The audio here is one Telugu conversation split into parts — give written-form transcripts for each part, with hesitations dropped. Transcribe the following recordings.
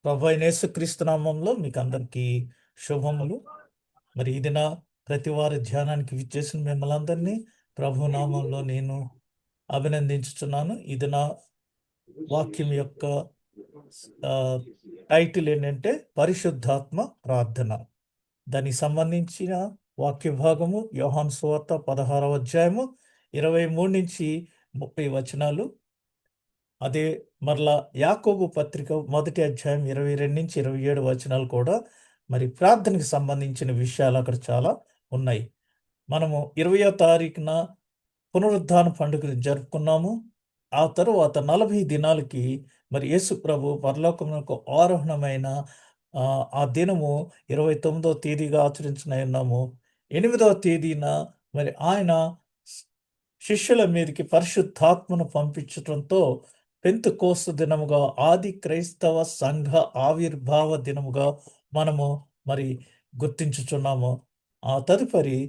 ప్రభు అయిన యేసుక్రీస్తు నామంలో మీకు అందరికీ శుభములు. మరి ఈ దిన ప్రతి వారి ధ్యానానికి విచ్చేసిన మిమ్మల్ని అందరినీ ప్రభు నామంలో నేను అభినందించుచున్నాను. ఈ దిన వాక్యం యొక్క ఆ, టైటిల్ ఏంటంటే పరిశుద్ధాత్మ ప్రార్థన. దానికి సంబంధించిన వాక్య భాగము యోహాను సువార్త 16వ అధ్యాయము 23 నుంచి 30 వచనాలు. అదే మరలా యాకోబు పత్రిక 1వ అధ్యాయం 22 నుంచి 27 వచనాలు కూడా మరి ప్రార్థనకి సంబంధించిన విషయాలు అక్కడ చాలా ఉన్నాయి. మనము 20వ తారీఖున పునరుద్ధాన పండుగను జరుపుకున్నాము. ఆ తరువాత 40 దినాలకి మరి యేసు ప్రభు పరలోకమునకు ఆరోహణమైన ఆ దినము 29వ తేదీగా ఆచరించనున్నాము. 8వ తేదీన మరి ఆయన శిష్యుల మీదకి పరిశుద్ధాత్మను పంపించడంతో పెంతెకోస్తు దినముగా ఆది క్రైస్తవ సంఘ ఆవిర్భావ దినముగా మనము మరి గుర్తించుచున్నాము. ఆ తదుపరి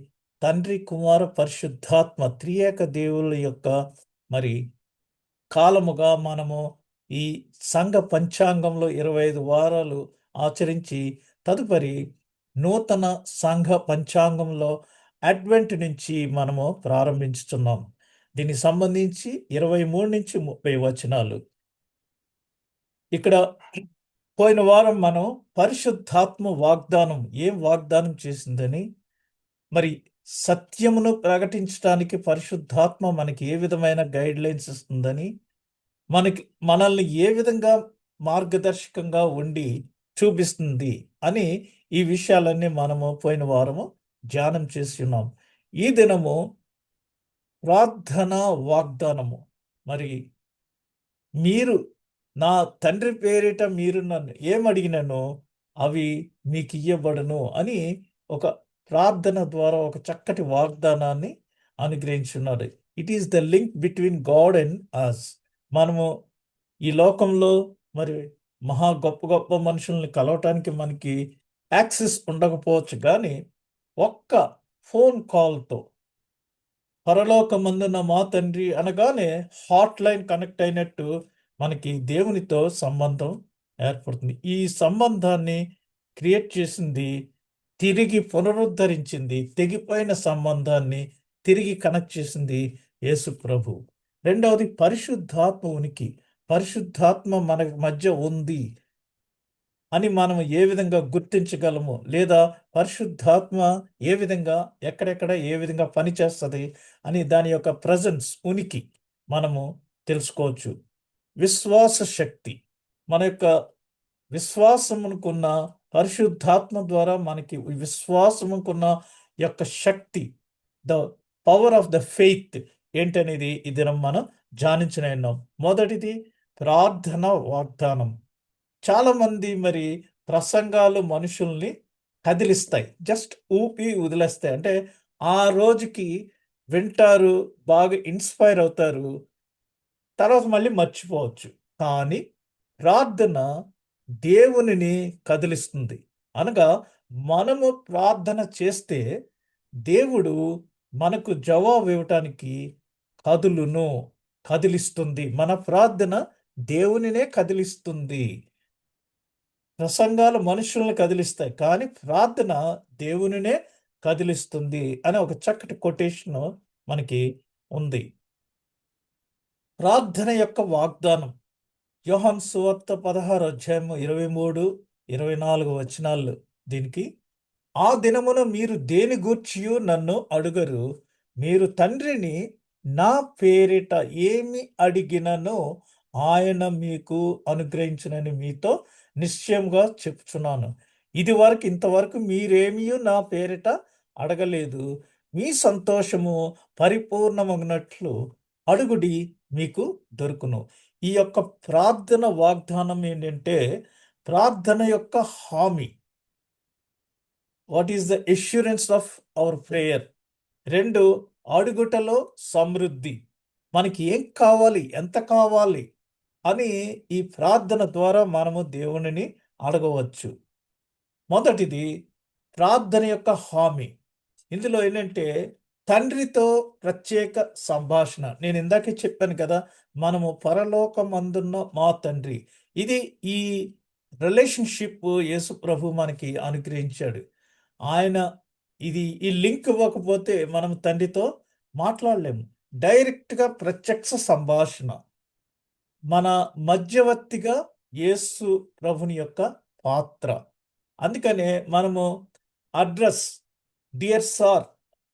తండ్రి కుమార పరిశుద్ధాత్మ త్రియేక దేవుళ్ళ యొక్క మరి కాలముగా మనము ఈ సంఘ పంచాంగంలో 25 వారాలు ఆచరించి తదుపరి నూతన సంఘ పంచాంగంలో అడ్వెంట్ నుంచి మనము ప్రారంభించుతున్నాం. దీనికి సంబంధించి 23 నుంచి 30 వచనాలు. ఇక్కడ పోయిన వారం మనం పరిశుద్ధాత్మ వాగ్దానం ఏం వాగ్దానం చేసిందని, మరి సత్యమును ప్రకటించడానికి పరిశుద్ధాత్మ మనకి ఏ విధమైన గైడ్ లైన్స్ ఇస్తుందని, మనల్ని ఏ విధంగా మార్గదర్శకంగా ఉండి చూపిస్తుంది అని ఈ విషయాలన్నీ మనము పోయిన వారము ధ్యానం చేసి ఉన్నాం. ఈ దినము ప్రార్థన వాగ్దానము. మరి మీరు నా తండ్రి పేరిట మీరు నన్ను ఏమడిగినను అవి మీకు ఇయ్యబడును అని ఒక ప్రార్థన ద్వారా ఒక చక్కటి వాగ్దానాన్ని అనుగ్రహించున్నారు. It is the link between God and us. మనము ఈ లోకంలో మరి మహా గొప్ప గొప్ప మనుషుల్ని కలవటానికి మనకి యాక్సెస్ ఉండకపోవచ్చు, కానీ ఒక్క ఫోన్ కాల్తో పరలోకమందున్న మా తండ్రి అనగానే హాట్ లైన్ కనెక్ట్ అయినట్టు మనకి దేవునితో సంబంధం ఏర్పడుతుంది. ఈ సంబంధాన్ని క్రియేట్ చేసింది, తిరిగి పునరుద్ధరించింది, తెగిపోయిన సంబంధాన్ని తిరిగి కనెక్ట్ చేసింది యేసు ప్రభు. రెండవది పరిశుద్ధాత్మ ఉనికి. పరిశుద్ధాత్మ మన మధ్య ఉంది అని మనం ఏ విధంగా గుర్తించగలము, లేదా పరిశుద్ధాత్మ ఏ విధంగా ఎక్కడెక్కడ ఏ విధంగా పనిచేస్తుంది అని దాని యొక్క ప్రజెన్స్ ఉనికి మనము తెలుసుకోవచ్చు. విశ్వాస శక్తి, మన యొక్క విశ్వాసమునుకున్న పరిశుద్ధాత్మ ద్వారా మనకి విశ్వాసముకున్న యొక్క శక్తి, the power of the faith ఏంటనేది ఈ దినం మనం ధ్యానించనున్నాం. మొదటిది ప్రార్థన వాగ్దానం. చాలామంది మరి ప్రసంగాలు మనుషుల్ని కదిలిస్తాయి, జస్ట్ ఊపి వదిలేస్తాయి. అంటే ఆ రోజుకి వింటారు, బాగా ఇన్స్పైర్ అవుతారు, తర్వాత మళ్ళీ మర్చిపోవచ్చు. కానీ ప్రార్థన దేవునిని కదిలిస్తుంది. అనగా మనము ప్రార్థన చేస్తే దేవుడు మనకు జవాబు ఇవ్వటానికి కదిలిస్తుంది. మన ప్రార్థన దేవునినే కదిలిస్తుంది. ప్రసంగాలు మనుషుల్ని కదిలిస్తాయి, కానీ ప్రార్థన దేవునినే కదిలిస్తుంది అనే ఒక చక్కటి కొటేషన్ మనకి ఉంది. ప్రార్థన యొక్క వాగ్దానం యోహాను సువార్త 16వ అధ్యాయము 23, 24 వచనాలు. దీనికి ఆ దినమున మీరు దేని గూర్చియు నన్ను అడుగరు, మీరు తండ్రిని నా పేరిట ఏమి అడిగిననో ఆయన మీకు అనుగ్రహించునని మీతో నిశ్చయంగా చెప్తున్నాను. ఇంతవరకు మీరేమీ నా పేరిట అడగలేదు. మీ సంతోషము పరిపూర్ణమగినట్లు అడుగుడి, మీకు దొరుకును. ఈ యొక్క ప్రార్థన వాగ్దానం ఏంటంటే ప్రార్థన యొక్క హామీ. What is the assurance of our prayer? 2, అడుగుటలో సమృద్ధి. మనకి ఏం కావాలి, ఎంత కావాలి అని ఈ ప్రార్థన ద్వారా మనము దేవునిని అడగవచ్చు. మొదటిది ప్రార్థన యొక్క హామీ. ఇందులో ఏంటంటే తండ్రితో ప్రత్యేక సంభాషణ. నేను ఇందాకే చెప్పాను కదా, మనము పరలోకమందున్న మా తండ్రి. ఇది ఈ రిలేషన్షిప్ యేసు ప్రభు మనకి అనుగ్రహించాడు. ఆయన ఈ లింక్ ఇవ్వకపోతే మనం తండ్రితో మాట్లాడలేము. డైరెక్ట్‌గా ప్రత్యక్ష సంభాషణ. మన మధ్యవర్తిగా యేసు ప్రభుని యొక్క పాత్ర. అందుకనే మనము అడ్రస్ డియర్ సార్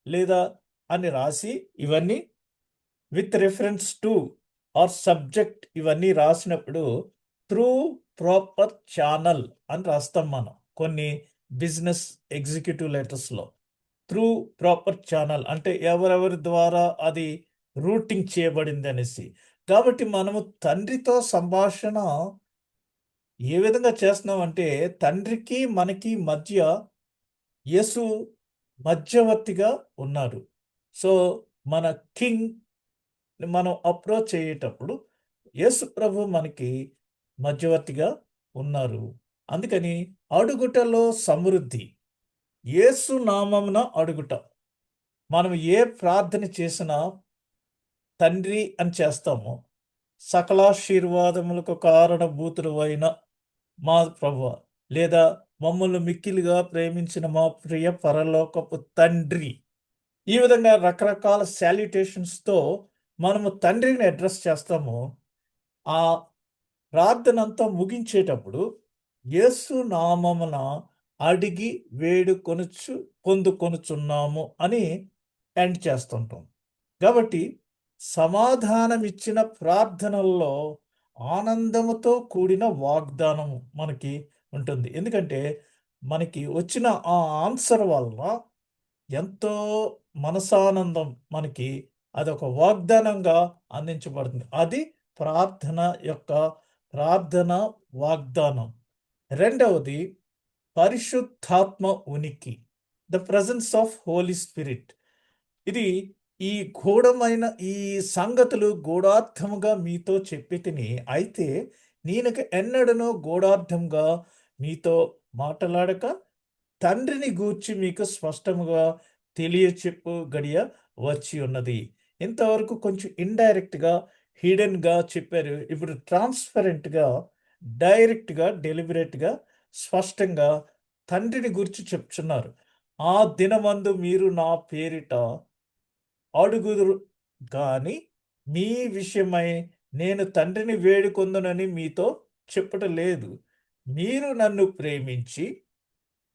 లేదా అని రాసి ఇవన్నీ with reference to our subject ఇవన్నీ రాసినప్పుడు త్రూ ప్రాపర్ ఛానల్ అని రాస్తాం మనం కొన్ని బిజినెస్ ఎగ్జిక్యూటివ్ లెటర్స్లో. త్రూ ప్రాపర్ ఛానల్ అంటే ఎవరెవరి ద్వారా అది రూటింగ్ చేయబడింది అనేసి. కాబట్టి మనము తండ్రితో సంభాషణ ఏ విధంగా చేస్తున్నామంటే తండ్రికి మనకి మధ్య యేసు మధ్యవర్తిగా ఉన్నారు. సో మన కింగ్ మనం అప్రోచ్ అయ్యేటప్పుడు యేసు ప్రభు మనకి మధ్యవర్తిగా ఉన్నారు. అందుకని అడుగుటలో సమృద్ధి. యేసు నామమున అడుగుట. మనం ఏ ప్రార్థన చేసినా తండ్రి అని చేస్తాము. సకలాశీర్వాదములకు కారణభూతుడు అయిన మా ప్రభువా లేదా మమ్మల్ని మిక్కిలిగా ప్రేమించిన మా ప్రియ పరలోకపు తండ్రి. ఈ విధంగా రకరకాల సాల్యుటేషన్స్‌తో మనము తండ్రిని అడ్రెస్ చేస్తాము. ఆ ప్రార్థనంతా ముగించేటప్పుడు యేసు నామమున అడిగి వేడుకొనుచు పొందుకొనుచున్నాము అని ఎండ్ చేస్తుంటాం. కాబట్టి సమాధానమిచ్చిన ప్రార్థనల్లో ఆనందముతో కూడిన వాగ్దానం మనకి ఉంటుంది. ఎందుకంటే మనకి వచ్చిన ఆ ఆన్సర్ వల్ల ఎంతో మనసానందం మనకి అదొక వాగ్దానంగా అందించబడుతుంది. అది ప్రార్థన యొక్క ప్రార్థన వాగ్దానం. రెండవది పరిశుద్ధాత్మ ఉనికి. The presence of Holy Spirit. ఇది ఈ గూఢమైన ఈ సంగతులు గూఢార్థముగా మీతో చెప్పి తిని అయితే నేనక ఎన్నడనో గూఢార్థంగా మీతో మాట్లాడక తండ్రిని గూర్చి మీకు స్పష్టముగా తెలియచెప్పు గడియ వచ్చి ఉన్నది. ఇంతవరకు కొంచెం ఇండైరెక్ట్‌గా, హిడెన్‌గా చెప్పారు. ఇప్పుడు ట్రాన్స్‌పరెంట్‌గా, డైరెక్ట్‌గా, డెలిబరేట్‌గా, స్పష్టంగా తండ్రిని గూర్చి చెప్తున్నారు. ఆ దినమందు మీరు నా పేరిట అడుగుదురు గాని మీ విషయమై నేను తండ్రిని వేడుకొందునని మీతో చెప్పటం లేదు. మీరు నన్ను ప్రేమించి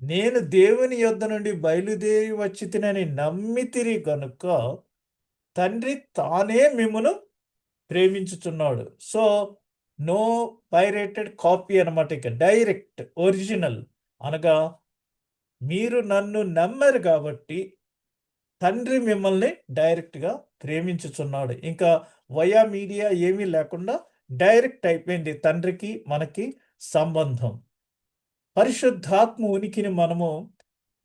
నేను దేవుని యొద్ద నుండి బయలుదేరి వచ్చితినని నమ్మితిరి గనుక తండ్రి తానే మిమ్మును ప్రేమించుచున్నాడు. సో నో పైరేటెడ్ కాపీ అనమాట. ఇక డైరెక్ట్ ఒరిజినల్ అనగా మీరు నన్ను నమ్మారు కాబట్టి తండ్రి మిమ్మల్ని డైరెక్ట్‌గా ప్రేమించుచున్నాడు. ఇంకా వయా మీడియా ఏమీ లేకుండా డైరెక్ట్ అయిపోయింది తండ్రికి మనకి సంబంధం. పరిశుద్ధాత్మ ఉనికిని మనము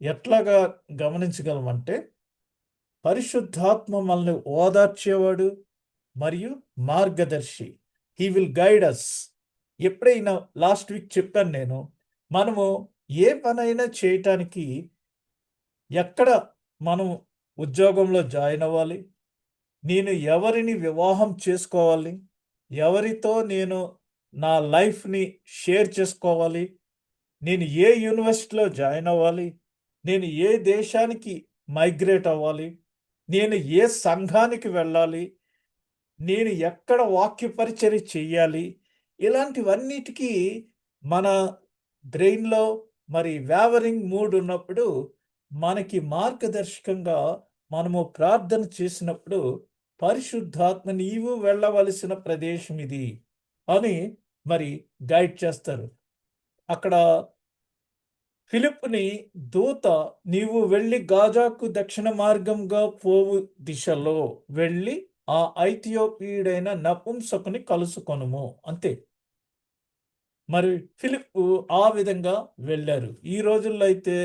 ఎట్లాగా గమనించగలమంటే పరిశుద్ధాత్మ మనల్ని ఓదార్చేవాడు మరియు మార్గదర్శి. He will guide us. ఎప్పుడైనా లాస్ట్ వీక్ చెప్పాను నేను. మనము ఏ పనైనా చేయటానికి ఎక్కడ మనం ఉద్యోగంలో జాయిన్ అవ్వాలి? నేను ఎవరిని వివాహం చేసుకోవాలి? ఎవరితో నేను నా లైఫ్‌ని షేర్ చేసుకోవాలి? నేను ఏ యూనివర్సిటీలో జాయిన్ అవ్వాలి? నేను ఏ దేశానికి మైగ్రేట్ అవ్వాలి? నేను ఏ సంఘానికి వెళ్ళాలి? నేను ఎక్కడ వాక్య పరిచర్య చెయ్యాలి? ఇలాంటివన్నిటికీ మన బ్రెయిన్‌లో మరి వేవరింగ్ మూడ్ ఉన్నప్పుడు మనకి మార్గదర్శకంగా మనము ప్రార్థన చేసినప్పుడు పరిశుద్ధాత్మ నీవు వెళ్ళవలసిన ప్రదేశం ఇది అని మరి గైడ్ చేస్తారు. అక్కడ ఫిలిప్పుని దూత నీవు వెళ్ళి గాజాకు దక్షిణ మార్గంగా పోవు దిశలో వెళ్ళి ఆ ఐథియోపియుడైన నపుంసకుని కలుసుకొనుము అంతే. మరి ఫిలిప్పు ఆ విధంగా వెళ్ళారు. ఈ రోజుల్లో అయితే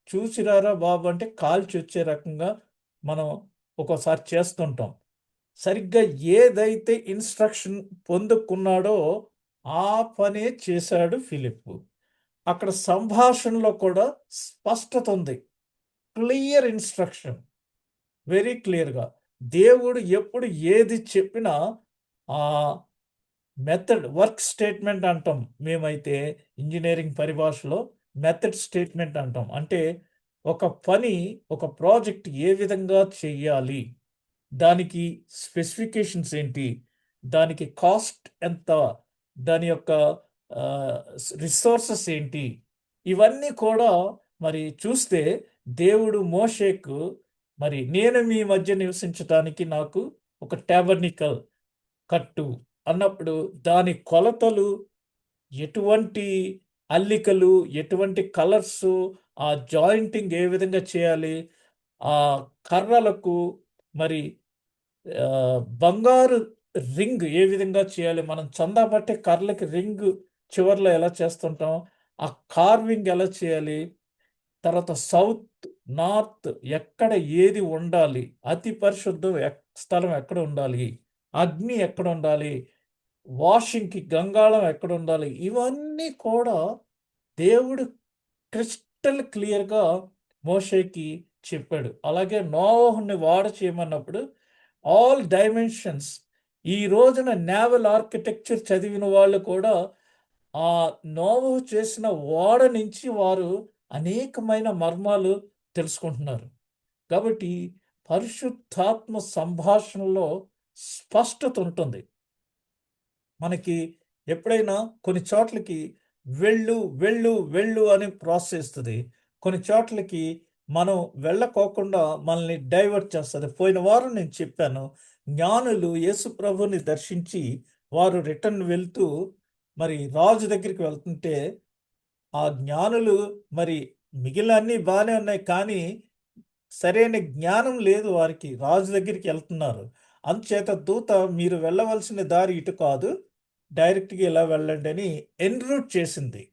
చూసిరారా బాబు అంటే కాల్చి వచ్చే రకంగా మనం ఒక్కోసారి చేస్తుంటాం. సరిగ్గా ఏదైతే ఇన్స్ట్రక్షన్ పొందుకున్నాడో ఆ పనే చేశాడు ఫిలిప్పు. అక్కడ సంభాషణలో కూడా స్పష్టత ఉంది. Clear instruction. వెరీ క్లియర్‌గా. దేవుడు ఎప్పుడు ఏది చెప్పినా మెథడ్ వర్క్ స్టేట్మెంట్ అంటాం మేమైతే ఇంజనీరింగ్ పరిభాషలో మెథడ్ స్టేట్మెంట్ అంటాం. అంటే ఒక పని, ఒక ప్రాజెక్ట్ ఏ విధంగా చెయ్యాలి, దానికి స్పెసిఫికేషన్స్ ఏంటి, దానికి కాస్ట్ ఎంత, దాని యొక్క రిసోర్సెస్ ఏంటి, ఇవన్నీ కూడా మరి చూస్తే దేవుడు మోషేకు మరి నేను మీ మధ్య నివసించటానికి నాకు ఒక టాబర్నికల్ కట్టు అన్నప్పుడు దాని కొలతలు, ఎటువంటి అల్లికలు, ఎటువంటి కలర్సు, ఆ జాయింటింగ్ ఏ విధంగా చేయాలి, ఆ కర్రలకు మరి బంగారు రింగ్ ఏ విధంగా చేయాలి, మనం చందా పట్టే కర్రలకి రింగ్ చివర్లో ఎలా చేస్తుంటాం, ఆ కార్వింగ్ ఎలా చేయాలి, తర్వాత సౌత్, నార్త్ ఎక్కడ ఏది ఉండాలి, అతి పరిశుద్ధ స్థలం ఎక్కడ ఉండాలి, అగ్ని ఎక్కడ ఉండాలి, వాషింగ్కి గంగాళం ఎక్కడ ఉండాలి, ఇవన్నీ కూడా దేవుడు క్రిస్టల్ క్లియర్గా మోషేకి చెప్పాడు. అలాగే నోవహుని వాడ చేయమన్నప్పుడు ఆల్ డైమెన్షన్స్, ఈ రోజున నేవల్ ఆర్కిటెక్చర్ చదివిన వాళ్ళు కూడా ఆ నోవహు చేసిన ఓడ నుంచి వారు అనేకమైన మర్మాలు తెలుసుకుంటున్నారు. కాబట్టి పరిశుద్ధాత్మ సంభాషణలో స్పష్టత ఉంటుంది. మనకి ఎప్పుడైనా కొన్ని చోట్లకి వెళ్ళు వెళ్ళు వెళ్ళు అని ప్రోత్సహిస్తుంది, కొన్ని చోట్లకి మనం వెళ్ళకోకుండా మనల్ని డైవర్ట్ చేస్తుంది. పోయిన వారం నేను చెప్పాను, జ్ఞానులు యేసు ప్రభుని దర్శించి వారు రిటర్న్ వెళ్తూ మరి రాజు దగ్గరికి వెళ్తుంటే ఆ జ్ఞానులు మరి మిగిలిన అన్నీ బాగానే ఉన్నాయి, కానీ సరైన జ్ఞానం లేదు వారికి, రాజు దగ్గరికి వెళ్తున్నారు. అందుచేత దూత మీరు వెళ్ళవలసిన దారి ఇటు కాదు, డైరెక్ట్గా ఇలా వెళ్ళండి అని ఎన్రూట్ చేసింది.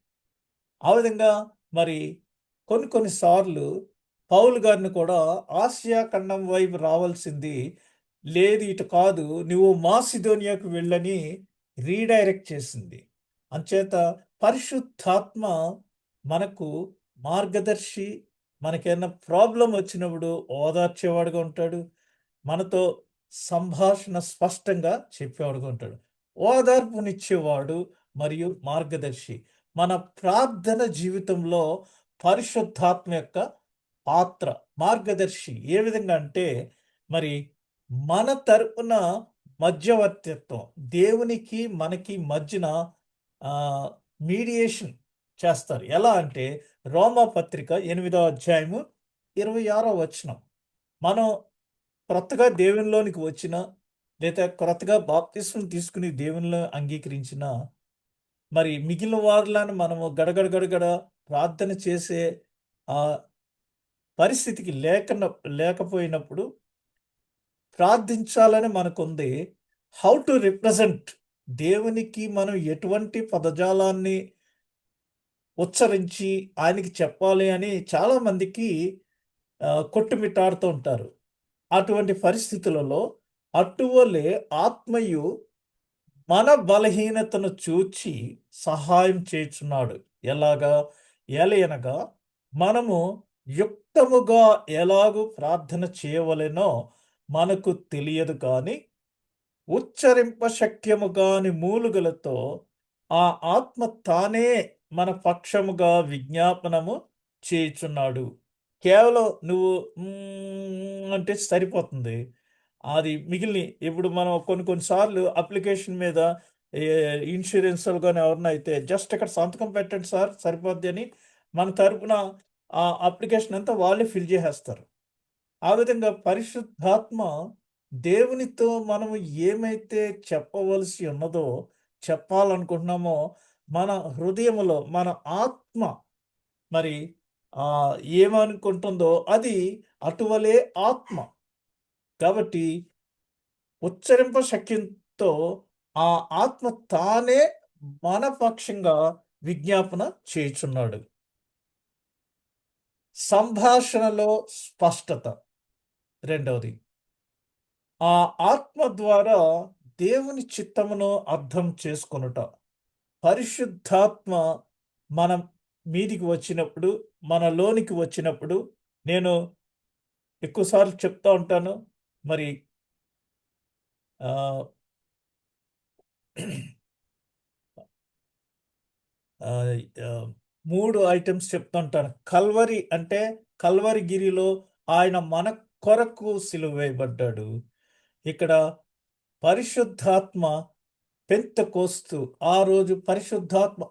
ఆ విధంగా మరి కొన్ని సార్లు పౌలు గారిని కూడా ఆసియా ఖండం వైపు రావాల్సింది, లేదు ఇటు కాదు, నువ్వు మాసిదోనియాకు వెళ్ళని రీడైరెక్ట్ చేసింది. అంచేత పరిశుద్ధాత్మ మనకు మార్గదర్శి, మనకేమైనా ప్రాబ్లం వచ్చినప్పుడు ఓదార్చేవాడుగా ఉంటాడు, మనతో సంభాషణ స్పష్టంగా చెప్పేవాడుగా ఉంటాడు, ఓదార్పునిచ్చేవాడు మరియు మార్గదర్శి. మన ప్రార్థన జీవితంలో పరిశుద్ధాత్మ యొక్క పాత్ర, మార్గదర్శి ఏ విధంగా అంటే మరి మన తరపున మధ్యవర్తిత్వం, దేవునికి మనకి మధ్యన మీడియేషన్ చేస్తారు. ఎలా అంటే రోమా పత్రిక 8వ అధ్యాయము 26వ వచనం, మనం క్రొత్తగా దేవునిలోనికి వచ్చిన లేదా క్రొత్తగా బాప్తిస్మం తీసుకుని దేవునిలో అంగీకరించిన మరి మిగిలిన వారిలను మనము గడగడ గడగడ ప్రార్థన చేసే ఆ పరిస్థితికి లేకపోయినప్పుడు ప్రార్థించాలని మనకుంది. హౌ టు రిప్రజెంట్, దేవునికి మనం ఎటువంటి పదజాలాన్ని ఉచ్చరించి ఆయనకి చెప్పాలి అని చాలామందికి కొట్టుమిట్టాడుతూ ఉంటారు. అటువంటి పరిస్థితులలో అటువలే ఆత్మయు మన బలహీనతను చూచి సహాయం చేయుచున్నాడు. ఎలాగా? ఏలయనగా మనము యుక్తముగా ఎలాగూ ప్రార్థన చేయవలెనో మనకు తెలియదు కానీ ఉచ్చరింప శక్యము కాని మూలుగులతో ఆ ఆత్మ తానే మన పక్షముగా విజ్ఞాపనము చేయుచున్నాడు. కేవలం నువ్వు అంటే సరిపోతుంది. అది మిగిలిన ఇప్పుడు మనం కొన్ని సార్లు అప్లికేషన్ మీద ఇన్సూరెన్స్లు కానీ ఎవరన్నా అయితే జస్ట్ ఇక్కడ సంతకం పెట్టండి సార్ సరిపోద్ది అని మన తరపున ఆ అప్లికేషన్ అంతా వాళ్ళే ఫిల్ చేసేస్తారు. ఆ విధంగా పరిశుద్ధాత్మ దేవునితో మనము ఏమైతే చెప్పవలసి ఉన్నదో, చెప్పాలనుకుంటున్నామో, మన హృదయములో మన ఆత్మ మరి ఏమనుకుంటుందో అది అటువలే ఆత్మ. కాబట్టి ఉచ్చరింప శక్యంతో ఆ ఆత్మ తానే మన పక్షంగా విజ్ఞాపన చేయుచున్నాడు. సంభాషణలో స్పష్టత రెండవది. ఆ ఆత్మ ద్వారా దేవుని చిత్తమును అర్థం చేసుకొనుట. పరిశుద్ధాత్మ మన మీదికి వచ్చినప్పుడు, మనలోనికి వచ్చినప్పుడు, నేను ఎక్కువసార్లు చెప్తా ఉంటాను మరి ఆహ్, ఆహ్, 3 ఐటెమ్స్ చెప్తుంటాను. కల్వరి అంటే కల్వరి గిరిలో ఆయన మన కొరకు సిలువ వేయబడ్డాడు. ఇక్కడ పరిశుద్ధాత్మ పెంతెకోస్తు ఆ రోజు పరిశుద్ధాత్మ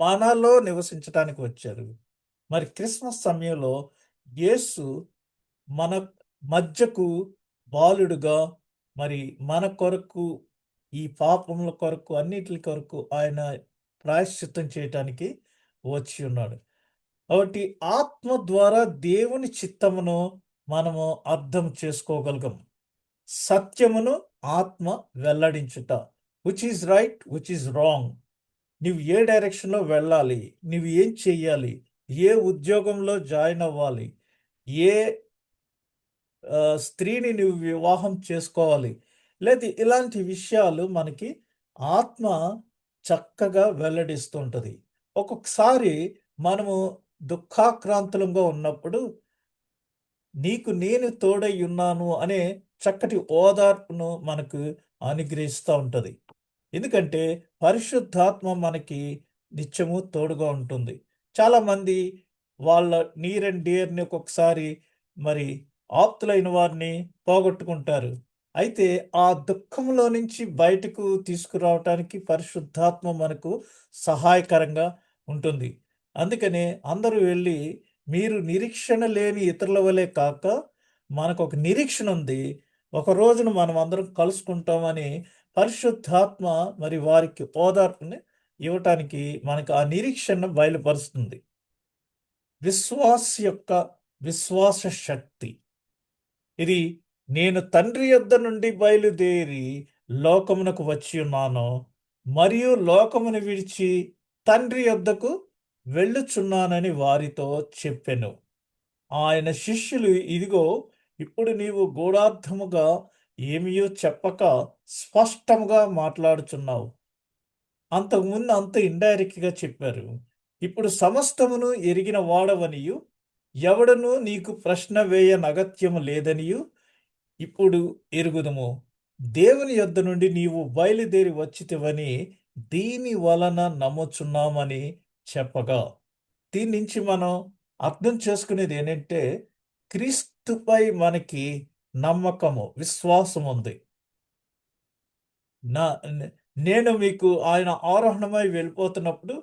మనలో నివసించటానికి వచ్చారు. మరి క్రిస్మస్ సమయంలో యేసు మన మధ్యకు బాలుడుగా మరి మన కొరకు ఈ పాపముల కొరకు అన్నిటి కొరకు ఆయన ప్రాయశ్చిత్తం చేయటానికి వచ్చి ఉన్నాడు. కాబట్టి ఆత్మ ద్వారా దేవుని చిత్తమును మనము అర్థం చేసుకోగలగం. సత్యమును ఆత్మ వెల్లడించుట. Which is right, which is wrong. నువ్వు ఏ డైరెక్షన్‌లో వెళ్ళాలి? నువ్వు ఏం చెయ్యాలి? ఏ ఉద్యోగంలో జాయిన్ అవ్వాలి? ఏ స్త్రీని నువ్వు వివాహం చేసుకోవాలి. లేదా ఇలాంటి విషయాలు మనకి ఆత్మ చక్కగా వెల్లడిస్తూ ఉంటది. ఒక్కొక్కసారి మనము దుఃఖాక్రాంతులంగా ఉన్నప్పుడు నీకు నేను తోడై ఉన్నాను అనే చక్కటి ఓదార్పును మనకు అనుగ్రహిస్తా ఉంటది. ఎందుకంటే పరిశుద్ధాత్మ మనకి నిత్యము తోడుగా ఉంటుంది. చాలామంది వాళ్ళ నియర్ అండ్ డియర్‌ని ఒక్కొక్కసారి మరి ఆప్తులైన వారిని పోగొట్టుకుంటారు. అయితే ఆ దుఃఖంలో నుంచి బయటకు తీసుకురావటానికి పరిశుద్ధాత్మ మనకు సహాయకరంగా ఉంటుంది. అందుకనే అందరూ వెళ్లి మీరు నిరీక్షణ లేని ఇతరుల వలె కాక మనకొక నిరీక్షణ ఉంది. ఒక రోజున మనం అందరం కలుసుకుంటామని పరిశుద్ధాత్మ మరి వారికి ఓదార్పుని ఇవ్వటానికి మనకు ఆ నిరీక్షణ బయలుపరుస్తుంది. విశ్వాస యొక్క విశ్వాస శక్తి. ఇది నేను తండ్రి యొద్ద నుండి బయలుదేరి లోకమునకు వచ్చి ఉన్నాను. మరియు లోకమును విడిచి తండ్రి యొద్దకు వెళ్ళుచున్నానని వారితో చెప్పెను. ఆయన శిష్యులు ఇదిగో ఇప్పుడు నీవు గూఢార్థముగా ఏమియో చెప్పక స్పష్టముగా మాట్లాడుచున్నావు. అంతకుముందు అంత ఇండైరెక్ట్‌గా చెప్పారు. ఇప్పుడు సమస్తమును ఎరిగిన వాడవనియు, ఎవడును నీకు ప్రశ్న వేయనగత్యము లేదనియు ఇప్పుడు ఎరుగుదుము. దేవుని యొద్ద నుండి నీవు బయలుదేరి వచ్చితివని దీని వలన నమ్ముచున్నామని చెప్పగా. దీని నుంచి మనం అర్థం చేసుకునేది ఏంటంటే, క్రీస్తుపై మనకి నమ్మకము, విశ్వాసం ఉంది. నా నే నేను మీకు ఆయన ఆరోహణమై వెళ్ళిపోతున్నప్పుడు,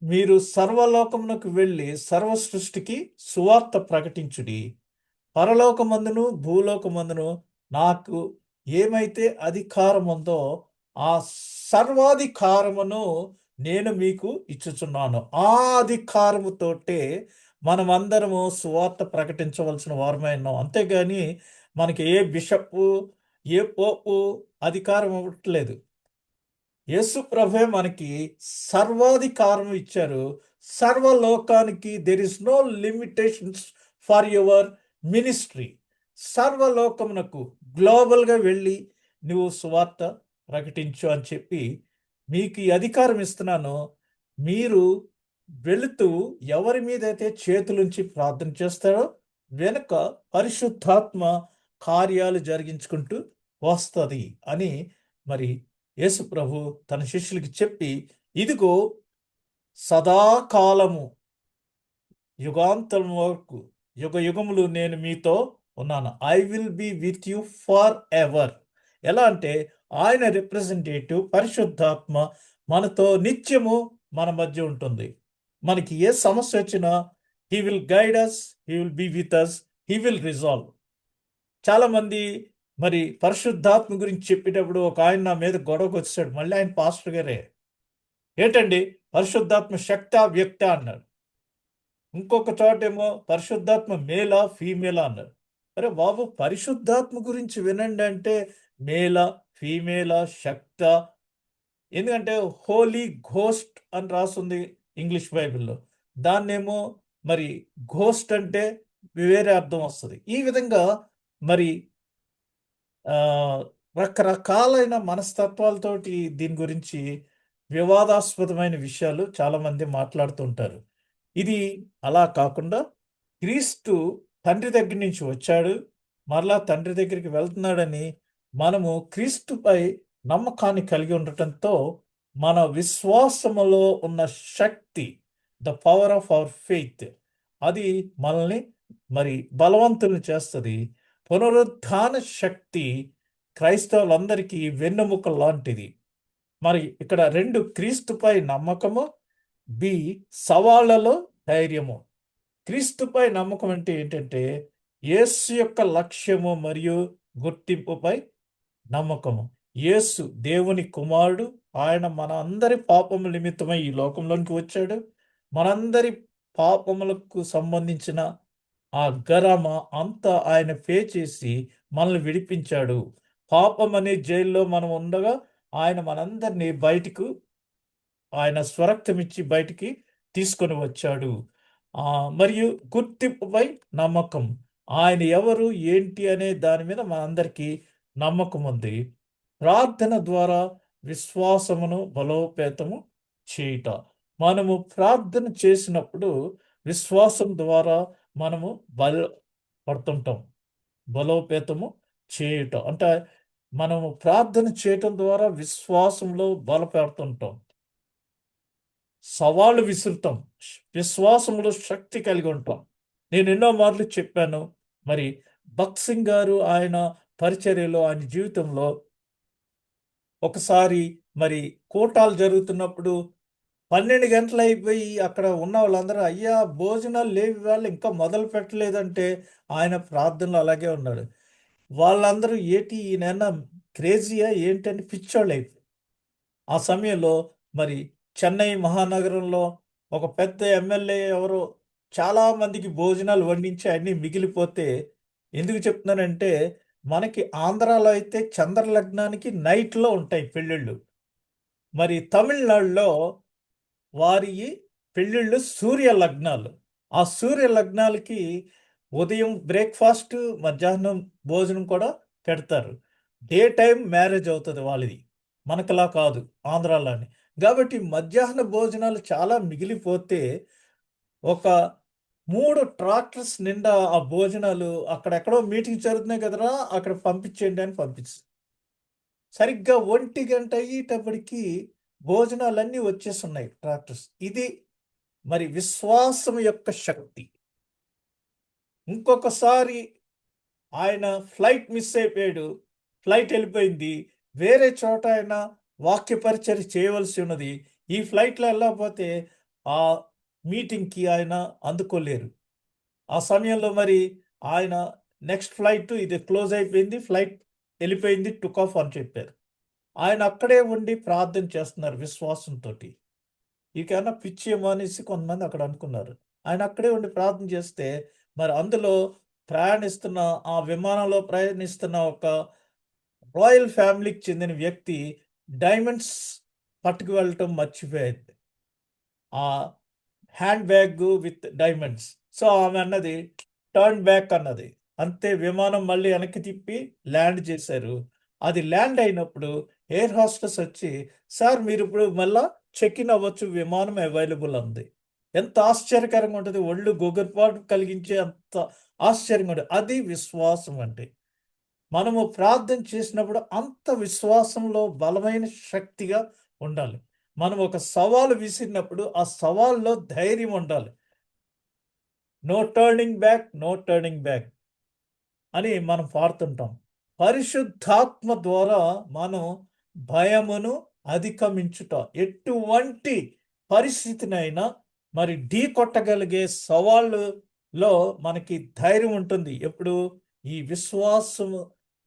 మీరు సర్వలోకమునకు వెళ్ళి సర్వ సృష్టికి సువార్త ప్రకటించుడి. పరలోకమందును, భూలోకమందును నాకు ఏమైతే అధికారం ఉందో, ఆ సర్వాధికారమును నేను మీకు ఇచ్చుచున్నాను. ఆ అధికారముతోటే మనమందరము సువార్త ప్రకటించవలసిన వారమై ఉన్నాం. అంతేగాని మనకి ఏ బిషప్పు, ఏ పోపు అధికారం ఇవ్వట్లేదు. యేసు ప్రభువే మనకి సర్వాధికారం ఇచ్చారు. సర్వలోకానికి there is no limitations for your ministry. సర్వలోకమునకు గ్లోబల్‌గా వెళ్ళి నువ్వు సువార్త ప్రకటించు అని చెప్పి మీకు ఈ అధికారం ఇస్తున్నాను. మీరు వెళుతూ ఎవరి మీదైతే చేతులుంచి ప్రార్థన చేస్తారో వెనుక పరిశుద్ధాత్మ కార్యాలు జరిగించుకుంటూ వస్తది అని మరి యేసు ప్రభు తన శిష్యులకి చెప్పి, ఇదిగో సదాకాలము యుగాంతం వరకు యుగములు నేను మీతో ఉన్నాను. I will be with you for ever. ఎలా అంటే ఆయన రిప్రజెంటేటివ్ పరిశుద్ధాత్మ మనతో నిత్యము మన మధ్య ఉంటుంది. మనకి ఏ సమస్య వచ్చినా he will guide us, he will be with us, he will resolve. చాలామంది మరి పరిశుద్ధాత్మ గురించి చెప్పేటప్పుడు ఒక ఆయన నా మీద గొడవకు వచ్చాడు. మళ్ళీ ఆయన పాస్టర్ గారే. ఏంటండి పరిశుద్ధాత్మ శక్తా, వ్యక్తా అన్నాడు. ఇంకొక చోటేమో పరిశుద్ధాత్మ మేలా, ఫీమేలా అన్నారు. అరే బాబు! పరిశుద్ధాత్మ గురించి వినండి అంటే మేలా, ఫీమేలా, శక్తా ఎందుకంటే హోలీ ఘోస్ట్ అని రాసుంది ఇంగ్లీష్ బైబిల్‌లో. దాన్నేమో మరి ఘోస్ట్ అంటే వేరే అర్థం వస్తది. ఈ విధంగా మరి ఆహ్, రకరకాలైన మనస్తత్వాలతోటి దీని గురించి వివాదాస్పదమైన విషయాలు చాలామంది మాట్లాడుతూ ఉంటారు. ఇది అలా కాకుండా క్రీస్తు తండ్రి దగ్గర నుంచి వచ్చాడు. మరలా తండ్రి దగ్గరికి వెళ్తున్నాడని మనము క్రీస్తుపై నమ్మకాన్ని కలిగి ఉండటంతో మన విశ్వాసములో ఉన్న శక్తి, the power of our faith, అది మనల్ని మరి బలవంతుల్ని చేస్తుంది. పునరుత్థాన శక్తి క్రైస్తవులందరికీ వెన్నెముక లాంటిది. మరి ఇక్కడ 2 క్రీస్తుపై నమ్మకము, బి సవాళ్లలో ధైర్యము. క్రీస్తుపై నమ్మకం అంటే ఏంటంటే యేసు యొక్క లక్ష్యము మరియు గుర్తింపుపై నమ్మకము. యేసు దేవుని కుమారుడు. ఆయన మన అందరి పాపముల నిమిత్తమై ఈ లోకంలోనికి వచ్చాడు. మనందరి పాపములకు సంబంధించిన ఆ గరమ అంతా ఆయన పే చేసి మనల్ని విడిపించాడు. పాపం అనే జైల్లో మనం ఉండగా ఆయన మనందరినీ బయటకు ఆయన స్వరక్తమిచ్చి బయటికి తీసుకొని వచ్చాడు. మరియు గుర్తింపుపై నమ్మకం. ఆయన ఎవరు ఏంటి అనే దాని మీద మనందరికీ నమ్మకం ఉంది. ప్రార్థన ద్వారా విశ్వాసమును బలోపేతము చేయుట. మనము ప్రార్థన చేసినప్పుడు విశ్వాసం ద్వారా మనము బలపడుతుంటాం. బలోపేతము చేయుట అంటే మనము ప్రార్థన చేయటం ద్వారా విశ్వాసంలో బలపడుతుంటాం. సవాళ్ళు విసురుతాం. విశ్వాసంలో శక్తి కలిగి ఉంటాం. నేను ఎన్నో మార్లు చెప్పాను. మరి భగత్ సింగ్ గారు ఆయన పరిచర్యలో, ఆయన జీవితంలో ఒకసారి మరి కూటాలు జరుగుతున్నప్పుడు 12 గంటలు అయిపోయి అక్కడ ఉన్న వాళ్ళందరూ అయ్యా భోజనాలు లేవి, వాళ్ళు ఇంకా మొదలు పెట్టలేదంటే ఆయన ప్రార్థనలో అలాగే ఉన్నాడు. వాళ్ళందరూ ఏటి ఈయన క్రేజీయా ఏంటని పిచ్చోళ్ళు అయిపోయి ఆ సమయంలో మరి చెన్నై మహానగరంలో ఒక పెద్ద ఎమ్మెల్యే ఎవరో చాలా మందికి భోజనాలు వండించి అన్నీ మిగిలిపోతే, ఎందుకు చెప్తున్నానంటే మనకి ఆంధ్రాలో అయితే చంద్రలగ్నానికి నైట్లో ఉంటాయి పెళ్ళిళ్ళు. మరి తమిళనాడులో వారి పెళ్ళిళ్ళు సూర్య లగ్నాలు. ఆ సూర్య లగ్నాలకి ఉదయం బ్రేక్ఫాస్ట్, మధ్యాహ్నం భోజనం కూడా పెడతారు. డే టైం మ్యారేజ్ అవుతుంది వాళ్ళది. మనకలా కాదు ఆంధ్రాలోని. కాబట్టి మధ్యాహ్న భోజనాలు చాలా మిగిలిపోతే ఒక 3 ట్రాక్టర్స్ నిండా ఆ భోజనాలు అక్కడెక్కడో మీటింగ్ జరుగుతున్నాయి కదరా అక్కడ పంపించేయండి అని పంపించి సరిగ్గా 1 గంట అయ్యేటప్పటికి భోజనాలన్నీ వచ్చేస్తున్నాయి ట్రాక్టర్స్. ఇది మరి విశ్వాసం యొక్క శక్తి. ఇంకొకసారి ఆయన ఫ్లైట్ మిస్ అయిపోయాడు. ఫ్లైట్ వెళ్ళిపోయింది. వేరే చోట ఆయన వాక్య పరిచర్య చేయవలసి ఉన్నది. ఈ ఫ్లైట్లో వెళ్ళకపోతే ఆ మీటింగ్కి ఆయన అందుకోలేరు. ఆ సమయంలో మరి ఆయన నెక్స్ట్ ఫ్లైట్ ఇది క్లోజ్ అయిపోయింది, ఫ్లైట్ వెళ్ళిపోయింది, టుక్ ఆఫ్ అని చెప్పారు. ఆయన అక్కడే ఉండి ప్రార్థన చేస్తున్నారు విశ్వాసంతో. ఈకేమన్నా పిచ్చేమో అనేసి కొంతమంది అక్కడ అనుకున్నారు. ఆయన అక్కడే ఉండి ప్రార్థన చేస్తే మరి అందులో ప్రయాణిస్తున్న ఆ విమానంలో ప్రయాణిస్తున్న ఒక రాయల్ ఫ్యామిలీకి చెందిన వ్యక్తి డైమండ్స్ పట్టుకు వెళ్ళటం మర్చిపోయింది. ఆ hand bag with diamonds. So ఆమె అన్నది టర్న్ బ్యాక్ అన్నది. అంతే విమానం మళ్ళీ వెనక్కి తిప్పి ల్యాండ్ చేశారు. అది ల్యాండ్ అయినప్పుడు ఎయిర్ హోస్టెస్ వచ్చి సార్ మీరు ఇప్పుడు మళ్ళా చెక్ ఇన్ అవ్వచ్చు, విమానం అవైలబుల్ ఉంది. ఎంత ఆశ్చర్యకరంగా ఉంటుంది, ఒళ్ళు గొగర్పాటు కలిగించే అంత ఆశ్చర్యంగా ఉంటుంది. అది విశ్వాసం అంటే. మనము ప్రార్థన చేసినప్పుడు అంత విశ్వాసంలో బలమైన శక్తిగా ఉండాలి. మనం ఒక సవాలు విసిరినప్పుడు ఆ సవాల్లో ధైర్యం ఉండాలి. No turning back, no turning back అని మనం పాడుతుంటాం. పరిశుద్ధాత్మ ద్వారా మనం భయమును అధిగమించుట, ఎటువంటి పరిస్థితినైనా మరి ఢీ కొట్టగలిగే సవాళ్ళలో మనకి ధైర్యం ఉంటుంది. ఎప్పుడు ఈ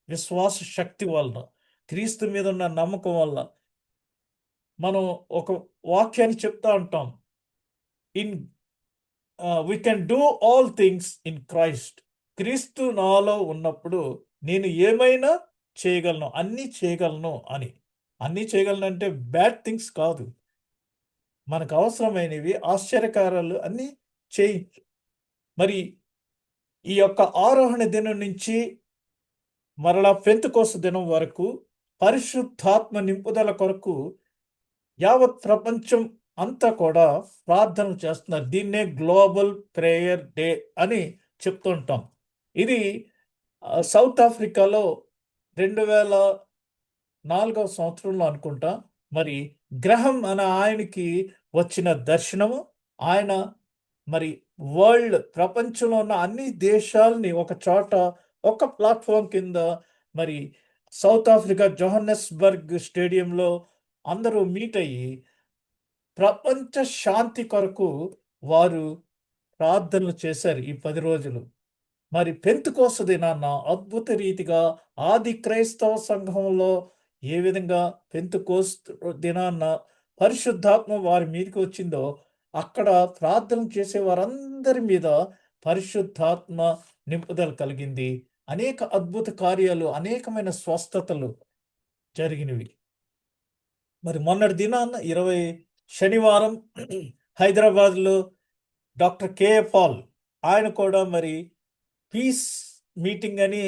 విశ్వాస శక్తి వలన, క్రీస్తు మీద ఉన్న నమ్మకం వల్ల. మనం ఒక వాక్యాన్ని చెప్తా ఉంటాం, in we can do all things in Christ. క్రీస్తు నాలో ఉన్నప్పుడు నేను ఏమైనా చేయగలను, అన్నీ చేయగలను అని. అన్నీ చేయగలను అంటే బ్యాడ్ థింగ్స్ కాదు, మనకు అవసరమైనవి ఆశ్చర్యకారాలు అన్నీ చేయొచ్చు. మరి ఈ యొక్క ఆరోహణ దినం నుంచి మరలా పెంతెకోస్తు దినం వరకు పరిశుద్ధాత్మ నింపుదల కొరకు యావత్ ప్రపంచం అంతా కూడా ప్రార్థన చేస్తున్నారు. దీన్నే గ్లోబల్ ప్రేయర్ డే అని చెప్తుంటాం. ఇది సౌత్ ఆఫ్రికాలో 2004 సంవత్సరంలో అనుకుంటా మరి గ్రహం అనే ఆయనకి వచ్చిన దర్శనము, ఆయన మరి ప్రపంచంలో ఉన్న అన్ని దేశాలని ఒక చోట ఒక ప్లాట్ఫామ్ కింద మరి సౌత్ ఆఫ్రికా జోహన్నెస్బర్గ్ స్టేడియంలో అందరూ మీట్ అయ్యి ప్రపంచ శాంతి కొరకు వారు ప్రార్థనలు చేశారు ఈ 10 రోజులు. మరి పెంతెకోస్తు దినాన అద్భుత రీతిగా ఆది క్రైస్తవ సంఘంలో ఏ విధంగా పెంతెకోస్తు దినాన పరిశుద్ధాత్మ వారి మీదకి వచ్చిందో, అక్కడ ప్రార్థన చేసే వారందరి మీద పరిశుద్ధాత్మ నింపుదల కలిగింది. అనేక అద్భుత కార్యాలు, అనేకమైన స్వస్థతలు జరిగినవి. మరి మొన్నటి దినాన శనివారం హైదరాబాద్‌లో డాక్టర్ కే.ఏ. పాల్ ఆయన కూడా మరి పీస్ మీటింగ్ అని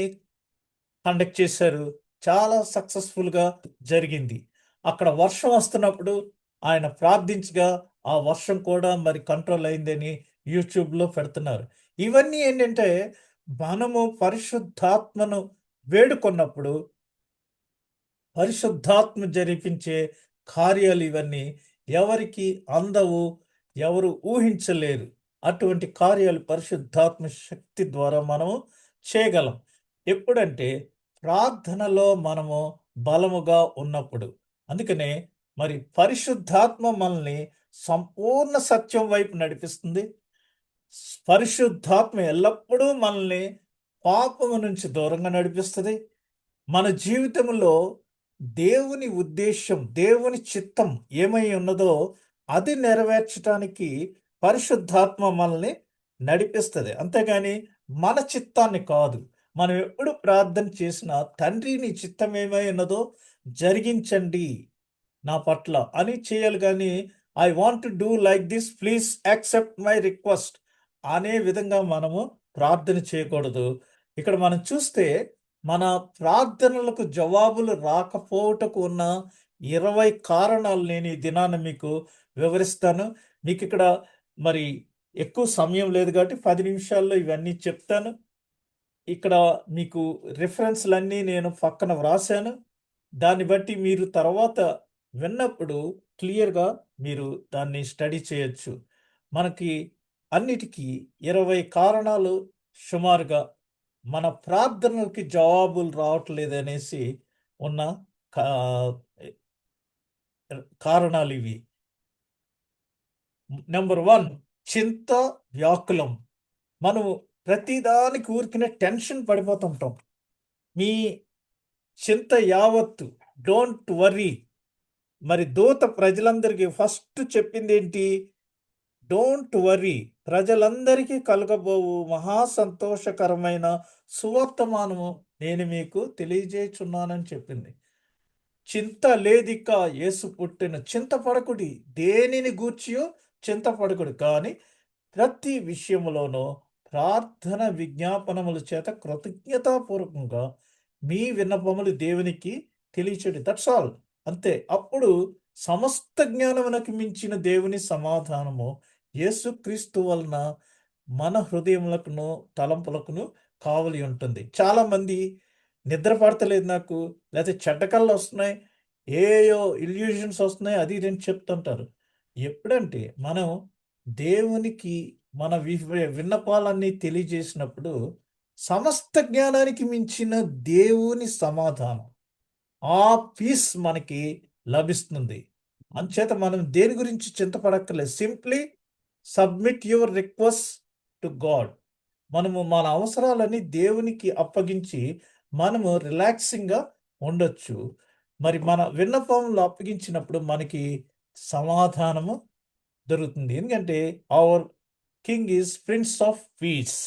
కండక్ట్ చేశారు. చాలా సక్సెస్‌ఫుల్‌గా జరిగింది. అక్కడ వర్షం వస్తున్నప్పుడు ఆయన ప్రార్థించగా ఆ వర్షం కూడా మరి కంట్రోల్ అయిందని యూట్యూబ్‌లో పెడుతున్నారు. ఇవన్నీ ఏంటంటే మనము పరిశుద్ధాత్మను వేడుకొన్నప్పుడు పరిశుద్ధాత్మ జరిపించే కార్యాలు ఇవన్నీ ఎవరికి అందవు, ఎవరు ఊహించలేరు. అటువంటి కార్యాలు పరిశుద్ధాత్మ శక్తి ద్వారా మనము చేయగలం. ఎప్పుడంటే ప్రార్థనలో మనము బలముగా ఉన్నప్పుడు. అందుకనే మరి పరిశుద్ధాత్మ మనల్ని సంపూర్ణ సత్యం వైపు నడిపిస్తుంది. పరిశుద్ధాత్మ ఎల్లప్పుడూ మనల్ని పాపము నుంచి దూరంగా నడిపిస్తది. మన జీవితంలో దేవుని ఉద్దేశ్యం, దేవుని చిత్తం ఏమై ఉన్నదో అది నెరవేర్చటానికి పరిశుద్ధాత్మ మనల్ని నడిపిస్తది. అంతేగాని మన చిత్తాన్ని కాదు. మనం ఎప్పుడు ప్రార్థన చేసినా తండ్రి నీ చిత్తం ఏమై ఉన్నదో జరిగించండి నా పట్ల అని చేయాలి గాని, I want to do like this please accept my request అనే విధంగా మనము ప్రార్థన చేయకూడదు. ఇక్కడ మనం చూస్తే మన ప్రార్థనలకు జవాబులు రాకపోవటకు ఉన్న 20 కారణాలు నేను ఈ దినాన మీకు వివరిస్తాను. మీకిక్కడ మరి ఎక్కువ సమయం లేదు కాబట్టి 10 నిమిషాల్లో ఇవన్నీ చెప్తాను. ఇక్కడ మీకు రిఫరెన్స్‌లన్నీ నేను పక్కన వ్రాసాను. దాన్ని బట్టి మీరు తర్వాత విన్నప్పుడు క్లియర్‌గా మీరు దాన్ని స్టడీ చేయొచ్చు. మనకి అన్నిటికీ 20 కారణాలు సుమారుగా మన ప్రార్థనలకి జవాబులు రావట్లేదనేసి ఉన్న కా కారణాలివి. నంబర్ 1 చింత, వ్యాకులం. మనము ప్రతిదానికి ఊరికనే టెన్షన్ పడిపోతుంటాం. మీ చింత యావత్తు డోంట్ వర్రీ. మరి దూత ప్రజలందరికీ ఫస్ట్ చెప్పిందేంటి? Don't worry. ప్రజలందరికీ కలగబోవు మహా సంతోషకరమైన సువర్తమానము నేను మీకు తెలియజేయుచున్నానని చెప్పింది. చింత లేదిక యేసు పుట్టెను. చింతపడకుడి. దేనిని గూర్చియో చింతపడకుడి. కానీ ప్రతి విషయములోనూ ప్రార్థన విజ్ఞాపనముల చేత కృతజ్ఞతాపూర్వకంగా మీ విన్నపములు దేవునికి తెలియచేయండి. That's all. అంతే. అప్పుడు సమస్త జ్ఞానమునకు మించిన దేవుని సమాధానము యేసుక్రీస్తు వలన మన హృదయములకును, తలంపులకును కావలి ఉంటుంది. చాలామంది నిద్ర పడతలేదు నాకు, లేతే చెడ్డ కలలొస్తున్నాయి, ఏయో ఇల్యూషన్స్ వస్తున్నాయి అది ఇది అని చెప్తుంటారు. ఎప్పుడంటే మనం దేవునికి మన విన్నపాలన్నీ తెలియజేసినప్పుడు సమస్త జ్ఞానానికి మించిన దేవుని సమాధానం, ఆ పీస్ మనకి లభిస్తుంది. అంచేత మనం దేని గురించి చింతపడక్కర్లేదు. Simply submit your request to God. మనము మన అవసరాలని దేవునికి అప్పగించి మనము రిలాక్సింగ్‌గా ఉండొచ్చు. మరి మన విన్నపములు అప్పగించినప్పుడు మనకి సమాధానము దొరుకుతుంది. ఎందుకంటే hour king is prince of piece.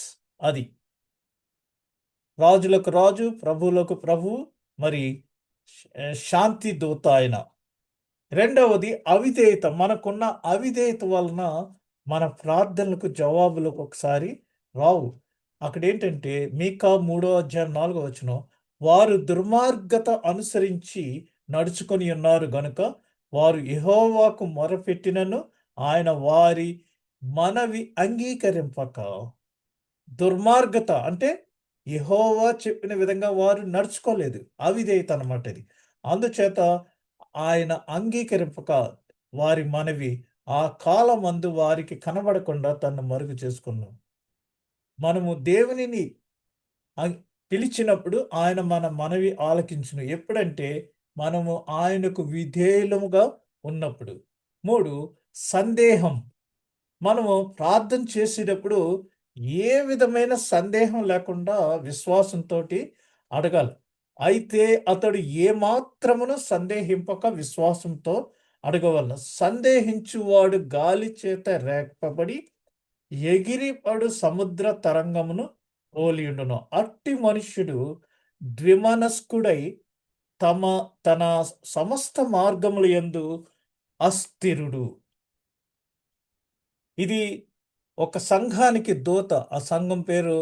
అది. రాజులకు రాజు, ప్రభువులకు ప్రభువు, మరి శాంతి దూత ఆయన. రెండవది అవిధేయత. మనకున్న అవిధేయత వలన మన ప్రార్థనలకు జవాబులు ఒక్కొక్కసారి రావు. అక్కడేంటంటే మీకా 3:4 వారు దుర్మార్గత అనుసరించి నడుచుకొని ఉన్నారు గనుక వారు యెహోవాకు మొరపెట్టినను ఆయన వారి మనవి అంగీకరింపక. దుర్మార్గత అంటే యెహోవా చెప్పిన విధంగా వారు నడుచుకోలేదు. అవిధేయత అన్నమాట ఇది. అందుచేత ఆయన అంగీకరింపక వారి మనవి ఆ కాలమందు వారికి కనబడకుండా తన్ను మరుగు చేసుకున్నాం. మనము దేవునిని అం పిలిచినప్పుడు ఆయన మన మనవి ఆలకించును. ఎప్పుడంటే మనము ఆయనకు విధేయులముగా ఉన్నప్పుడు. 3 సందేహం. మనము ప్రార్థన చేసేటప్పుడు ఏ విధమైన సందేహం లేకుండా విశ్వాసంతోటి అడగాలి. అయితే అతడు ఏమాత్రమును సందేహింపక విశ్వాసంతో అడగవలెను. సందేహించువాడు గాలి చేత రేపబడి ఎగిరిపడు సముద్ర తరంగమును పోలియుండును. అట్టి మనుష్యుడు ద్విమనస్కుడై తన సమస్త మార్గముల యందు అస్థిరుడు. ఇది ఒక సంఘానికి దూత. ఆ సంఘం పేరు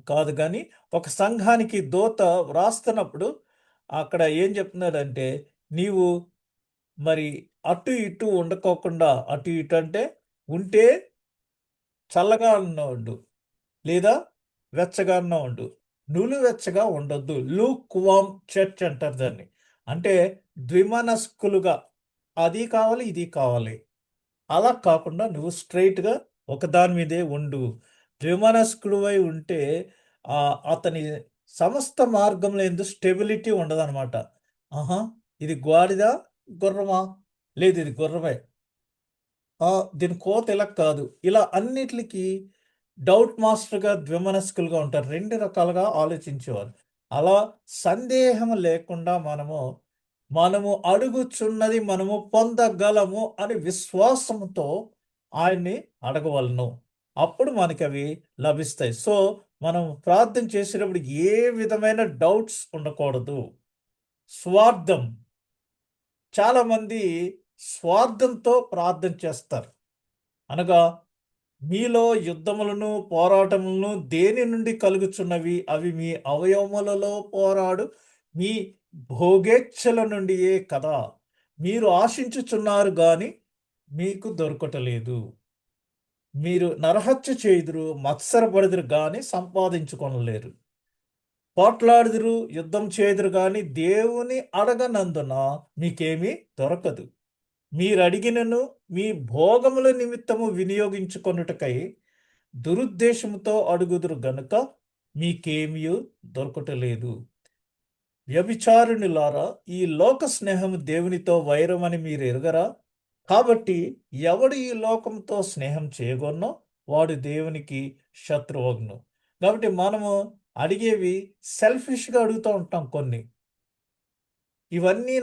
కాదు గానీ, ఒక సంఘానికి దూత వ్రాస్తున్నప్పుడు అక్కడ ఏం చెప్తున్నాడంటే, నీవు మరి అటు ఇటు ఉండకోకుండా అటు ఇటు అంటే ఉంటే చల్లగా ఉన్నోడు. లేదా వెచ్చగా ఉన్నోడు. నులువెచ్చగా ఉండొద్దు. లూక్ వార్మ్ చర్చ్ అంటారు దాన్ని. అంటే ద్విమనస్కులుగా అది కావాలి, ఇది కావాలి. అలా కాకుండా నువ్వు స్ట్రెయిట్‌గా ఒకదాని మీదే ఉండు. ద్విమనస్కుడివై ఉంటే అతని సమస్త మార్గంలో యందు స్టెబిలిటీ ఉండదనమాట. ఆహా! ఇది గాడిదా? గుర్రమా? లేదు ఇది గుర్రమే. దీని కోత ఇలా కాదు. ఇలా అన్నిట్లికి డౌట్ మాస్టర్‌గా ద్విమనస్కులుగా ఉంటారు. 2 రకాలుగా ఆలోచించేవారు. అలా సందేహం లేకుండా మనము అడుగుచున్నది మనము పొందగలము అని విశ్వాసముతో ఆయన్ని అడగవలెను. అప్పుడు మనకవి లభిస్తాయి. సో, మనం ప్రార్థన చేసేటప్పుడు ఏ విధమైన డౌట్స్ ఉండకూడదు. స్వార్థం. చాలామంది స్వార్థంతో ప్రార్థన చేస్తారు. అనగా మీలో యుద్ధములను, పోరాటములను దేని నుండి కలుగుచున్నవి? అవి మీ అవయవములలో పోరాడు మీ భోగేచ్ఛల నుండియే కదా! మీరు ఆశించుచున్నారు గాని మీకు దొరకటలేదు. మీరు నరహత్య చేయుదురు, మత్సరపడుదురు గాని సంపాదించుకొనలేరు. పోట్లాడుదురు, యుద్ధం చేయుదురు గాని దేవుని అడగనందున మీకేమీ దొరకదు. మీరడిగినను మీ భోగముల నిమిత్తము వినియోగించుకొనుటకై దురుద్దేశముతో అడుగుదురు గనుక మీకేమియు దొరకటలేదు. వ్యభిచారిణులారా, ఈ లోక స్నేహము దేవునితో వైరమని మీరు ఎరుగరా? కాబట్టి ఎవడు ఈ లోకంతో స్నేహం చేయగొన్నో వాడు దేవునికి శత్రువగును. కాబట్టి మనము అడిగేవి సెల్ఫిష్‌గా అడుగుతూ ఉంటాం కొన్ని. ఇవన్నీ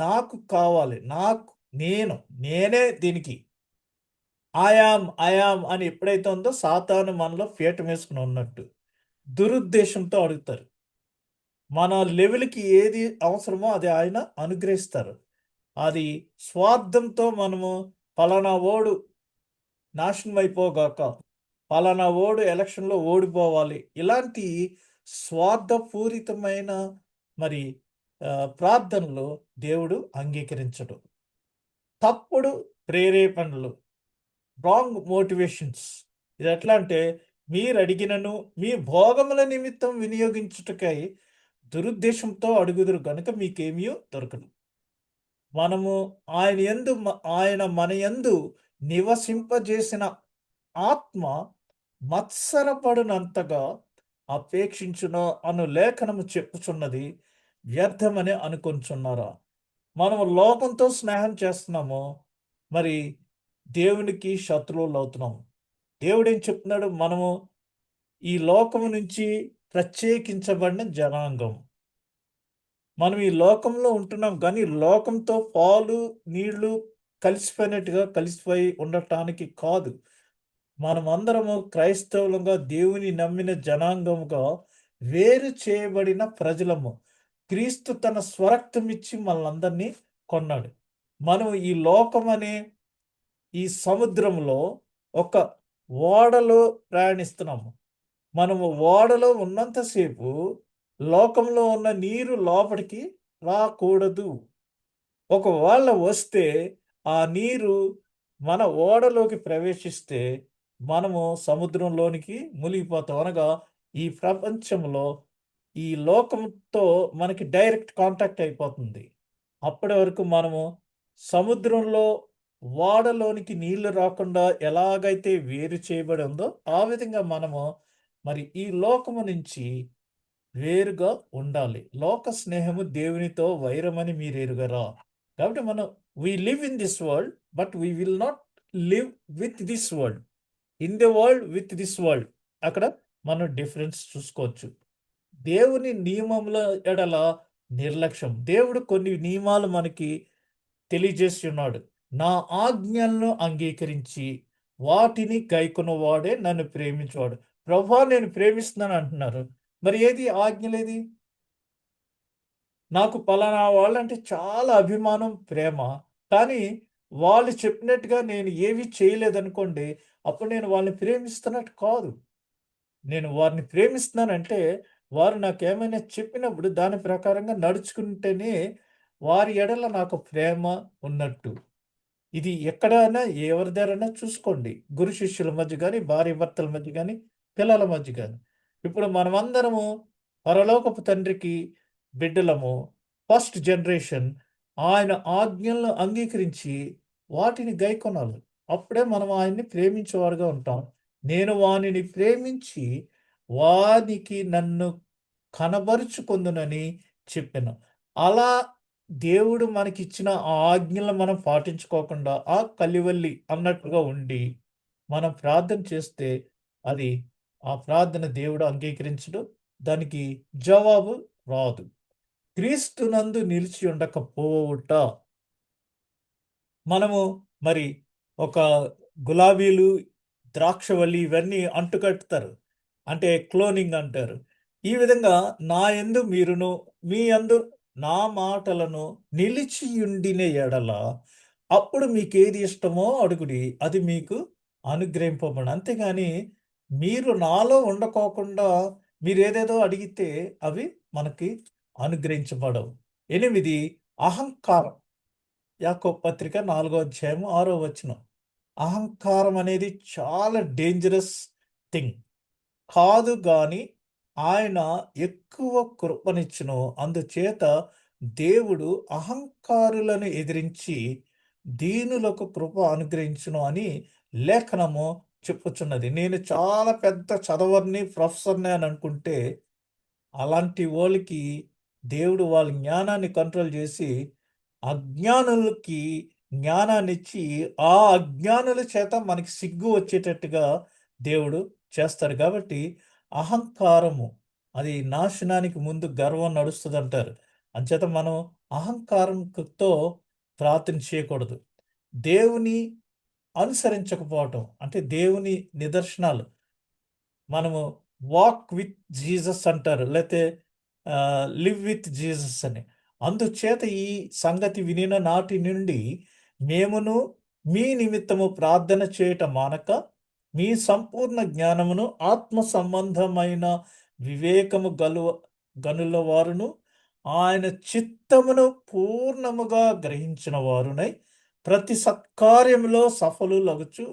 నాకు కావాలి. నేనే దీనికి. ఐ యామ్ అని ఎప్పుడైతే ఉందో సాతాను మనలో పీఠమేసుకొని ఉన్నట్టు. దురుద్దేశంతో అడుగుతారు. మన లెవెల్‌కి ఏది అవసరమో అది ఆయన అనుగ్రహిస్తారు. అది స్వార్థంతో మనము పలానా ఓడు నాశనం అయిపోగాక, పలానా ఓడు ఎలక్షన్‌లో ఓడిపోవాలి. ఇలాంటి స్వార్థపూరితమైన మరి ప్రార్థనలు దేవుడు అంగీకరించడు. తప్పుడు ప్రేరేపణలు, రాంగ్ మోటివేషన్స్. ఇదెట్లా అంటే మీరడిగినను మీ భోగముల నిమిత్తం వినియోగించుటకై దురుద్దేశంతో అడుగుదురు గనుక మీకేమియో దొరకదు. మనము ఆయన మన యందు నివసింపజేసిన ఆత్మ మత్సరపడునంతగా అపేక్షించును అను లేఖనము చెప్పుచున్నది వ్యర్థమని అనుకొనుచున్నారా? మనము లోకంతో స్నేహం చేస్తున్నాము. మరి దేవునికి శత్రువులవుతున్నాం. దేవుడేం చెప్తున్నాడు? మనము ఈ లోకము నుంచి ప్రత్యేకించబడిన జనాంగం. మనం ఈ లోకంలో ఉంటున్నాం గానీ, లోకంతో పాలు, నీళ్లు కలిసిపోయినట్టుగా కలిసిపోయి ఉండటానికి కాదు. మనమందరము క్రైస్తవులుగా దేవుని నమ్మిన జనాంగముగా వేరు చేయబడిన ప్రజలము. క్రీస్తు తన స్వరక్తమిచ్చి మనలందరినీ కొన్నాడు. మనం ఈ లోకమనే ఈ సముద్రంలో ఒక ఓడలో ప్రయాణిస్తున్నాము. మనము ఓడలో ఉన్నంత సేపు లోకంలో ఉన్న నీరు లోపలికి రాకూడదు. ఒకవేళ వస్తే ఆ నీరు మన ఓడలోకి ప్రవేశిస్తే మనము సముద్రంలోనికి మునిగిపోతాం. అనగా ఈ ప్రపంచంలో ఈ లోకంతో మనకి డైరెక్ట్ కాంటాక్ట్ అయిపోతుంది. అప్పటి వరకు మనము సముద్రంలో ఓడలోనికి నీళ్లు రాకుండా ఎలాగైతే వేరు చేయబడి ఉందో, ఆ విధంగా మనము మరి ఈ లోకము నుంచి వేరుగా ఉండాలి. లోక స్నేహము దేవునితో వైరమని మీరెరుగరా? కాబట్టి మనం live in this world, but will not live with this world. In the world with this world. అక్కడ మనం డిఫరెన్స్ చూసుకోవచ్చు. దేవుని నియమముల ఎడల నిర్లక్ష్యం. దేవుడు కొన్ని నియమాలు మనకి తెలియజేసి ఉన్నాడు. నా ఆజ్ఞలను అంగీకరించి వాటిని గైకొనువాడే నన్ను ప్రేమించువాడు. ప్రభువా నేను ప్రేమిస్తున్నాను అంటున్నారు. మరి ఏది ఆజ్ఞలేది? నాకు పలానా వాళ్ళంటే చాలా అభిమానం, ప్రేమ. కానీ వాళ్ళు చెప్పినట్టుగా నేను ఏవి చేయలేదనుకోండి, అప్పుడు నేను వాళ్ళని ప్రేమిస్తున్నట్టు కాదు. నేను వారిని ప్రేమిస్తున్నానంటే, వారు నాకేమైనా చెప్పినప్పుడు దాని ప్రకారంగా నడుచుకుంటేనే వారి ఎడల నాకు ప్రేమ ఉన్నట్టు. ఇది ఎక్కడైనా ఎవరి దగ్గరైనా చూసుకోండి. గురు శిష్యుల మధ్య గాని, భార్యాభర్తల మధ్య గాని, పిల్లల మధ్య గాని. ఇప్పుడు మనమందరము పరలోకపు తండ్రికి బిడ్డలము. First generation. ఆయన ఆజ్ఞలను అంగీకరించి వాటిని గైకొనాలి. అప్పుడే మనం ఆయన్ని ప్రేమించేవారుగా ఉంటాం. నేను వానిని ప్రేమించి వానికి నన్ను కనబరుచుకొందునని చెప్పెను. అలా దేవుడు మనకిచ్చిన ఆ ఆజ్ఞలను మనం పాటించుకోకుండా, ఆ కలివల్లి అన్నట్టుగా ఉండి, మనం ప్రార్థన చేస్తే అది ఆ ప్రార్థన దేవుడు అంగీకరించడు. దానికి జవాబు రాదు. క్రీస్తునందు నిలిచి ఉండకపోవుట. మనము మరి ఒక గులాబీలు, ద్రాక్షవల్లి ఇవన్నీ అంటుకట్టుతారు. అంటే క్లోనింగ్ అంటారు. ఈ విధంగా నా యందు మీరును, మీ యందు నా మాటలను నిలిచియుండిన ఎడల, అప్పుడు మీకేది ఇష్టమో అడుగుడి. అది మీకు అనుగ్రహింపబడును. అంతేగాని మీరు నాలో ఉండకోకుండా మీరేదేదో అడిగితే అవి మనకి అనుగ్రహించబడవు. 8 అహంకారం. యాకోబు పత్రిక 4 అధ్యాయం 6 వచనం. అహంకారం అనేది చాలా డేంజరస్ థింగ్. కాదు గాని ఆయన ఎక్కువ కృపనిచ్చును. అందుచేత దేవుడు అహంకారులను ఎదిరించి దీనులకు కృప అనుగ్రహించును అని లేఖనము చెప్పుచున్నది. నేను చాలా పెద్ద చదవర్ని, ప్రొఫెసర్‌ని అని అనుకుంటే అలాంటి వోళ్ళకి దేవుడు వాళ్ళ జ్ఞానాన్ని కంట్రోల్ చేసి, అజ్ఞానులకి జ్ఞానాన్నిచ్చి, ఆ అజ్ఞానుల చేత మనకి సిగ్గు వచ్చేటట్టుగా దేవుడు చేస్తాడు. కాబట్టి అహంకారము అది నాశనానికి ముందు గర్వం నడుస్తదంటారు. అంచేత మనం అహంకారంతో ప్రార్థన చేయకూడదు. దేవుని అనుసరించకపోవటం అంటే దేవుని నిదర్శనాలు మనము వాక్ విత్ జీసస్ అంటారు. లేతే లివ్ విత్ జీసస్ అని. అందుచేత ఈ సంగతి వినిన నాటి నుండి మేమును మీ నిమిత్తము ప్రార్థన చేయట మానక, మీ సంపూర్ణ జ్ఞానమును ఆత్మ సంబంధమైన వివేకము గనుల వారును, ఆయన చిత్తమును పూర్ణముగా గ్రహించిన వారునై, ప్రతి సత్కార్యములో సఫలులగుచు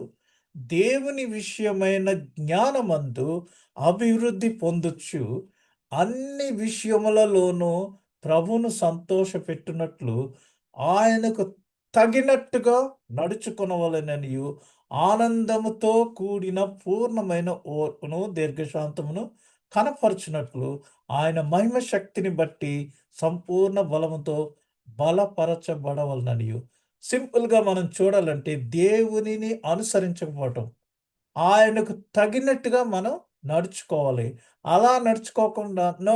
దేవుని విషయమైన జ్ఞానమందు అభివృద్ధి పొందుచు అన్ని విషయములలోనూ ప్రభువును సంతోషపెట్టునట్లు ఆయనకు తగినట్టుగా నడుచుకొనవలెననియు ఆనందముతో కూడిన పూర్ణమైన ఓర్పును, దీర్ఘశాంతమును కనపరచునట్లు ఆయన మహిమ శక్తిని బట్టి సంపూర్ణ బలముతో బలపరచబడవలననియు. సింపుల్‌గా మనం చూడాలంటే దేవునిని అనుసరించకపోవటం. ఆయనకు తగినట్టుగా మనం నడుచుకోవాలి. అలా నడుచుకోకుండా no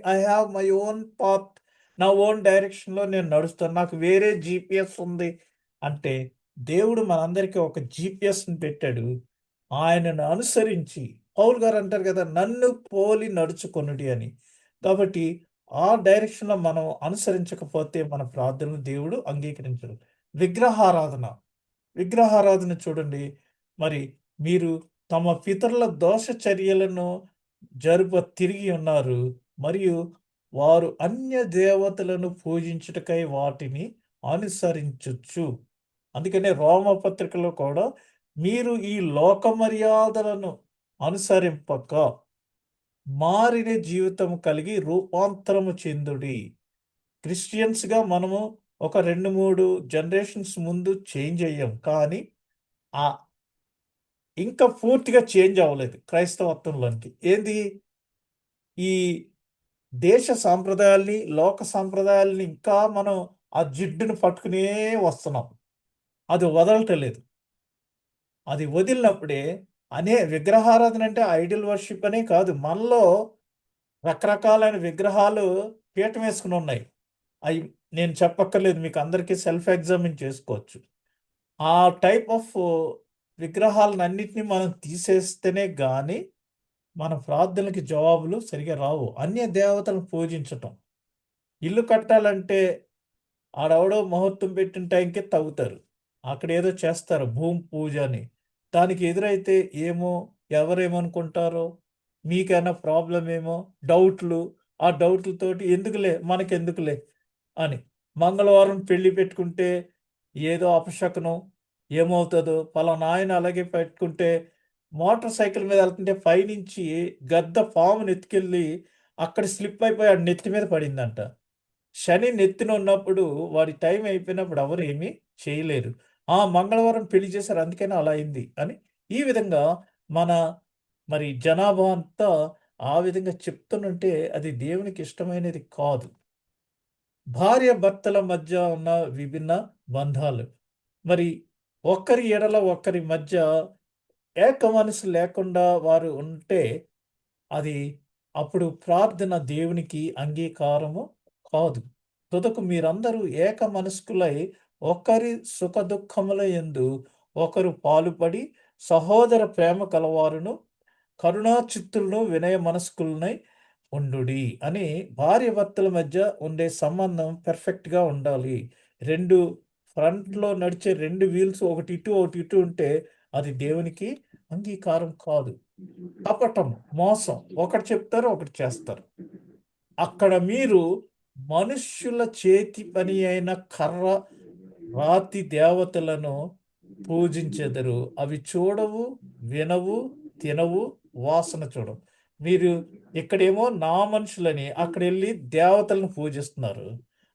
I have my own path. నా ఓన్ డైరెక్షన్‌లో నేను నడుస్తాను. నాకు వేరే జీపీఎస్ ఉంది అంటే, దేవుడు మనందరికీ ఒక జీపీఎస్‌ని పెట్టాడు. ఆయనను అనుసరించి పౌలు గారు అంటారు కదా! నన్ను పోలి నడుచుకొనుడి అని. కాబట్టి ఆ డైరెక్షన్‌లో మనం అనుసరించకపోతే మన ప్రార్థనలు దేవుడు అంగీకరించడు. విగ్రహారాధన. విగ్రహారాధన చూడండి. మరి మీరు తమ పితరుల దోష చర్యలను తిరిగి ఉన్నారు. మరియు వారు అన్య దేవతలను పూజించుటకై వాటిని అనుసరించుచు. అందుకనే రోమపత్రికలో కూడా మీరు ఈ లోక మర్యాదలను అనుసరింపక మారిన జీవితం కలిగి రూపాంతరము చెందుడి. క్రిస్టియన్స్‌గా మనము ఒక 2, 3 జనరేషన్స్ ముందు చేంజ్ అయ్యాం. కానీ ఆహ్, ఇంకా పూర్తిగా చేంజ్ అవ్వలేదు క్రైస్తవత్వంలోనికి. ఏంది? ఈ దేశ సాంప్రదాయాల్ని, లోక సాంప్రదాయాల్ని ఇంకా మనం ఆ జిడ్డును పట్టుకునే వస్తున్నాం. అది వదలటం లేదు. అది వదిలినప్పుడే విగ్రహారాధన అంటే ఐడల్ వర్షిప్ అనే కాదు. మనలో రకరకాలైన విగ్రహాలు పీఠం వేసుకొని ఉన్నాయి. అయి నేను చెప్పక్కర్లేదు. మీకు అందరికీ సెల్ఫ్ ఎగ్జామిన్ చేసుకోవచ్చు. ఆ టైప్ ఆఫ్ విగ్రహాలనన్నిటిని మనం తీసేస్తేనే గాని, మన ప్రార్థనలకి జవాబులు సరిగ్గా రావు. అన్య దేవతలను పూజించటం. ఇల్లు కట్టాలంటే ఆడెవడో ముహూర్తం పెట్టిన టైంకే తవ్వుతారు. అక్కడేదో చేస్తారు భూమి పూజ అని. దానికి ఎదురైతే ఏమో, ఎవరేమనుకుంటారో, మీకేమైనా ప్రాబ్లమ్ ఏమో, డౌట్‌లు. ఆ డౌట్‌లతోటి ఎందుకులే, మనకెందుకులే అని. మంగళవారం పెళ్లి పెట్టుకుంటే ఏదో అపశకునం, ఏమవుతదో, పలానా ఆయన అలాగే పెట్టుకుంటే మోటార్ సైకిల్ మీద ఎళ్తుంటే పైనుంచి గద్ద పాముని ఎత్తుకెళ్ళి అక్కడ స్లిప్ అయిపోయి ఆడి నెత్తి మీద పడిందంట. శని నెత్తిన ఉన్నప్పుడు వాడి టైం అయిపోయినప్పుడు ఎవరు ఏమీ చేయలేరు. ఆ! మంగళవారం పెళ్లి చేశారు అందుకనే అలా అయింది అని ఈ విధంగా మన జనాభా అంతా ఆ విధంగా చెప్తుంటే అది దేవునికి ఇష్టమైనది కాదు. భార్యాభర్తల మధ్య ఉన్న విభిన్న బంధాలు. మరి ఒకరి ఎడల ఒకరి మధ్య ఏక మనసు లేకుండా వారు ఉంటే అది అప్పుడు ప్రార్థన దేవునికి అంగీకారము కాదు. తుదకు మీరందరూ ఏక మనస్కులై ఒకరి సుఖదుఖముల యందు ఒకరు పాలుపడి సహోదర ప్రేమ కలవారును కరుణా చిత్తులను వినయ మనస్కులనై ఉండుడి అని భార్యాభర్తల మధ్య ఉండే సంబంధం పెర్ఫెక్ట్‌గా ఉండాలి. 2 ఫ్రంట్‌లో నడిచే 2 వీల్స్ ఒకటి ఇటు, ఒకటి ఇటు ఉంటే అది దేవునికి అంగీకారం కాదు. కపటం, మోసం. ఒకటి చెప్తారు, ఒకటి చేస్తారు. అక్కడ మీరు మనుష్యుల చేతి పని అయిన కర్ర, రాతి దేవతలను పూజించెదరు. అవి చూడవు, వినవు, తినవు, వాసన చూడవు. మీరు ఇక్కడేమో నా మనుషులని, అక్కడెళ్లి దేవతలను పూజిస్తున్నారు.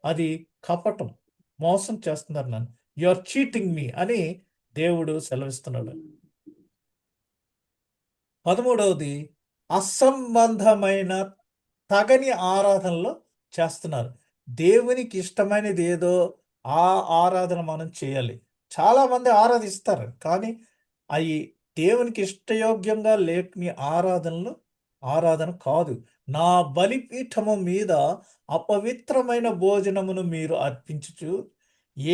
అది కపటం. మోసం చేస్తున్నారు నన్ను. యూ ఆర్ చీటింగ్ మీ అని దేవుడు సెలవిస్తున్నాడు. 13వది అసంబంధమైన తగని ఆరాధనలు చేస్తున్నారు. దేవునికి ఇష్టమైనది ఏదో ఆ ఆరాధన మనం చేయాలి. చాలామంది ఆరాధిస్తారు. కానీ అయి దేవునికి ఇష్టయోగ్యంగా లేని ఆరాధనలు ఆరాధన కాదు. నా బలిపీఠము మీద అపవిత్రమైన భోజనమును మీరు అర్పించుచు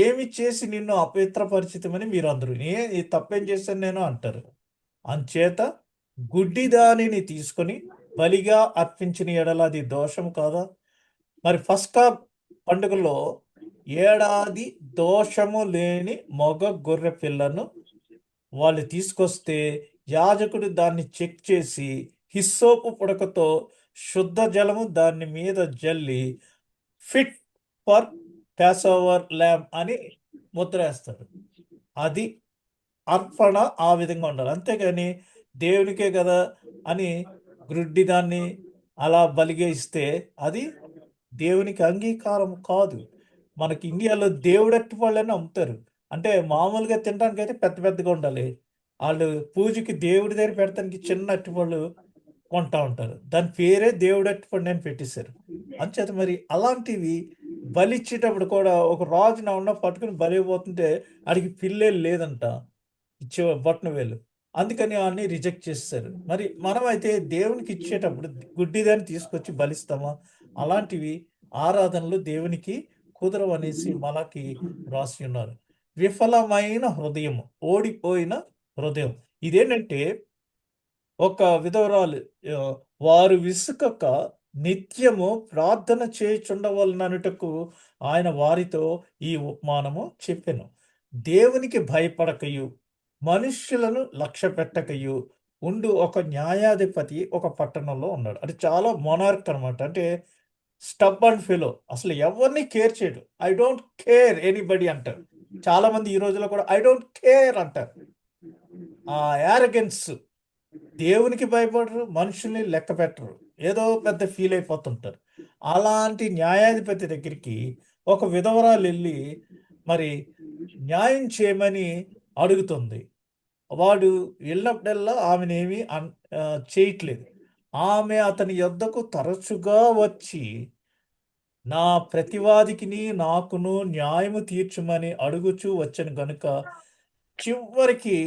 ఏమి చేసి నిన్ను అపవిత్రపరిచితిమని మీరందరూ. ఈ తప్పేం చేశాను నేను అంటారు. అంచేత గుడ్డిదానిని తీసుకొని బలిగా అర్పించిన యెడల అది దోషం కాదా? మరి పస్కా పండుగలో ఏడాది దోషము లేని మగ గొర్రె పిల్లను వాళ్ళు తీసుకొస్తే యాజకుడు దాన్ని చెక్ చేసి హిస్సోపు పుడకతో శుద్ధ జలము దాని మీద జల్లి ఫిట్ ఫర్ పాసోవర్ లాంబ్ అని ముద్రేస్తాడు. అది అర్పణ ఆ విధంగా ఉండాలి. అంతేగాని దేవునికే గదా! అని గ్రుడ్డిదాన్ని అలా బలిగా ఇస్తే అది దేవునికి అంగీకారం కాదు. మనకి ఇండియాలో దేవుడట్టిపళ్ళని అమ్ముతారు. అంటే మామూలుగా తినడానికైతే పెద్ద పెద్దగా ఉండాలి. ఆళ్ళు పూజకి దేవుడి దగ్గర పెడతానికి చిన్న అరటిపళ్ళు కొంటా ఉంటారు. దాని పేరే దేవుడు అరటిపండు అని పెట్టేసారు. అంచేత మరి అలాంటివి బలిచ్చేటప్పుడు కూడా ఒక రాజుని ఎవడనో పట్టుకొని బలివ్వబోతుంటే ఆడికి పిల్లేలు లేదంట. బొటనవేలు. అందుకని ఆడిని రిజెక్ట్ చేసేసారు. మరి మనమైతే దేవునికి ఇచ్చేటప్పుడు గుడ్డిదాన్ని తీసుకొచ్చి బలిస్తామా? అలాంటివి ఆరాధనలు దేవునికి కుదరవనేసి మలాకి రాసి ఉన్నారు. విఫలమైన హృదయం, ఓడిపోయిన హృదయం. ఇదేంటంటే ఒక విధవరాలు ఆహ్, వారు విసుకక నిత్యము ప్రార్థన చేయుచుండవలననుటకు ఆయన వారితో ఈ ఉపమానము చెప్పెను. దేవునికి భయపడకయు, మనుష్యులను లక్ష్యపెట్టకయు ఉండు ఒక న్యాయాధిపతి ఒక పట్టణంలో ఉన్నాడు. అంటే చాలా మొనార్క్ అనమాట. అంటే స్టబ్బర్న్ ఫెలో. అసలు ఎవరిని కేర్ చేయడు. ఐ డోంట్ కేర్ ఎనీబడీ అంటారు. చాలామంది ఈ రోజుల్లో కూడా ఐ డోంట్ కేర్ అంటారు. ఆ యారగెన్స్ దేవునికి భయపడరు. మనుషుల్ని లెక్కపెట్టరు. ఏదో పెద్ద ఫీల్ అయిపోతుంటారు. అలాంటి న్యాయాధిపతి దగ్గరికి ఒక విధవరాలు వెళ్ళి మరి న్యాయం చేయమని అడుగుతుంది. వాడు వెళ్ళినప్పుడల్లా ఆమెనేమి చేయట్లేదు. ఆమె అతని యొద్దకు తరచుగా వచ్చి నా ప్రతివాదికిని నాకును న్యాయము తీర్చుమని అడుగుచూ వచ్చెను గనుక చివరికి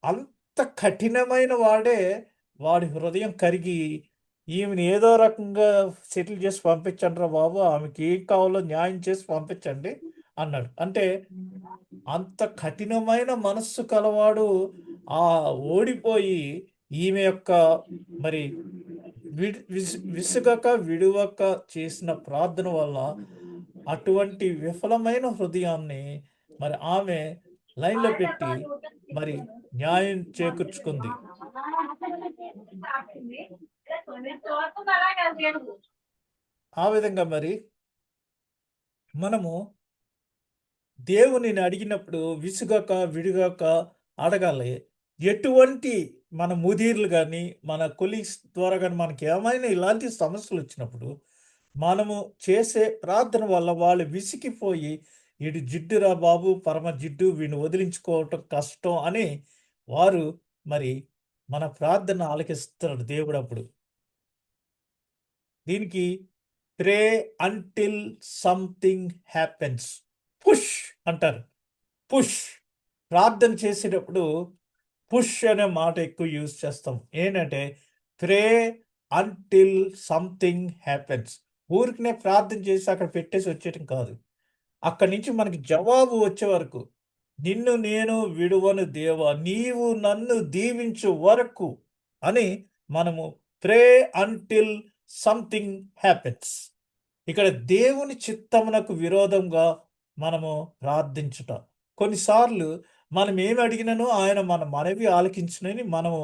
అంత కఠినమైన వాడే వాడి హృదయం కరిగి ఈమెను ఏదో రకంగా సెటిల్ చేసి పంపించండిరా బాబు, ఆమెకి ఏం కావాలో న్యాయం చేసి పంపించండి అన్నాడు. అంటే అంత కఠినమైన మనస్సు కలవాడు ఆ ఓడిపోయి ఈమె యొక్క మరి విసుగక విడువక చేసిన ప్రార్థన వల్ల అటువంటి విఫలమైన హృదయాన్ని మరి ఆమె లైన్లో పెట్టి మరి న్యాయం చేకూర్చుకుంది. ఆ విధంగా మరి మనము దేవునిని అడిగినప్పుడు విసుగక విడుగక అడగాలి. ఎటువంటి మన ముదీర్లు కానీ మన కొలీగ్స్ ద్వారా కానీ మనకి ఏమైనా ఇలాంటి సమస్యలు వచ్చినప్పుడు మనము చేసే ప్రార్థన వల్ల వాళ్ళు విసిగిపోయి వీడు జిడ్డురా బాబు, పరమ జిడ్డు, వీడిని వదిలించుకోవటం కష్టం అని వారు మరి మన ప్రార్థన ఆలకిస్తాడు దేవుడు. అప్పుడు దీనికి ప్రే అంటిల్ సంథింగ్ హ్యాపెన్స్, పుష్ అంటారు. పుష్ ప్రార్థన చేసేటప్పుడు పుష్ అనే మాట ఎక్కువ యూజ్ చేస్తాం. ఏంటంటే ప్రే అంటిల్ సంథింగ్ హ్యాపెన్స్. ఊరికనే ప్రార్థన చేసి అక్కడ పెట్టేసి వచ్చేయటం కాదు. అక్కడి నుంచి మనకి జవాబు వచ్చే వరకు నిన్ను నేను విడువను దేవా, నీవు నన్ను దీవించు వరకు అని మనము ప్రే అంటిల్ సంథింగ్ హ్యాపెన్స్. ఇక్కడ దేవుని చిత్తమునకు విరోధంగా మనము ప్రార్థించుట. కొన్నిసార్లు మనం ఏమి అడిగినను ఆయన మన మనవి ఆలకించునని మనము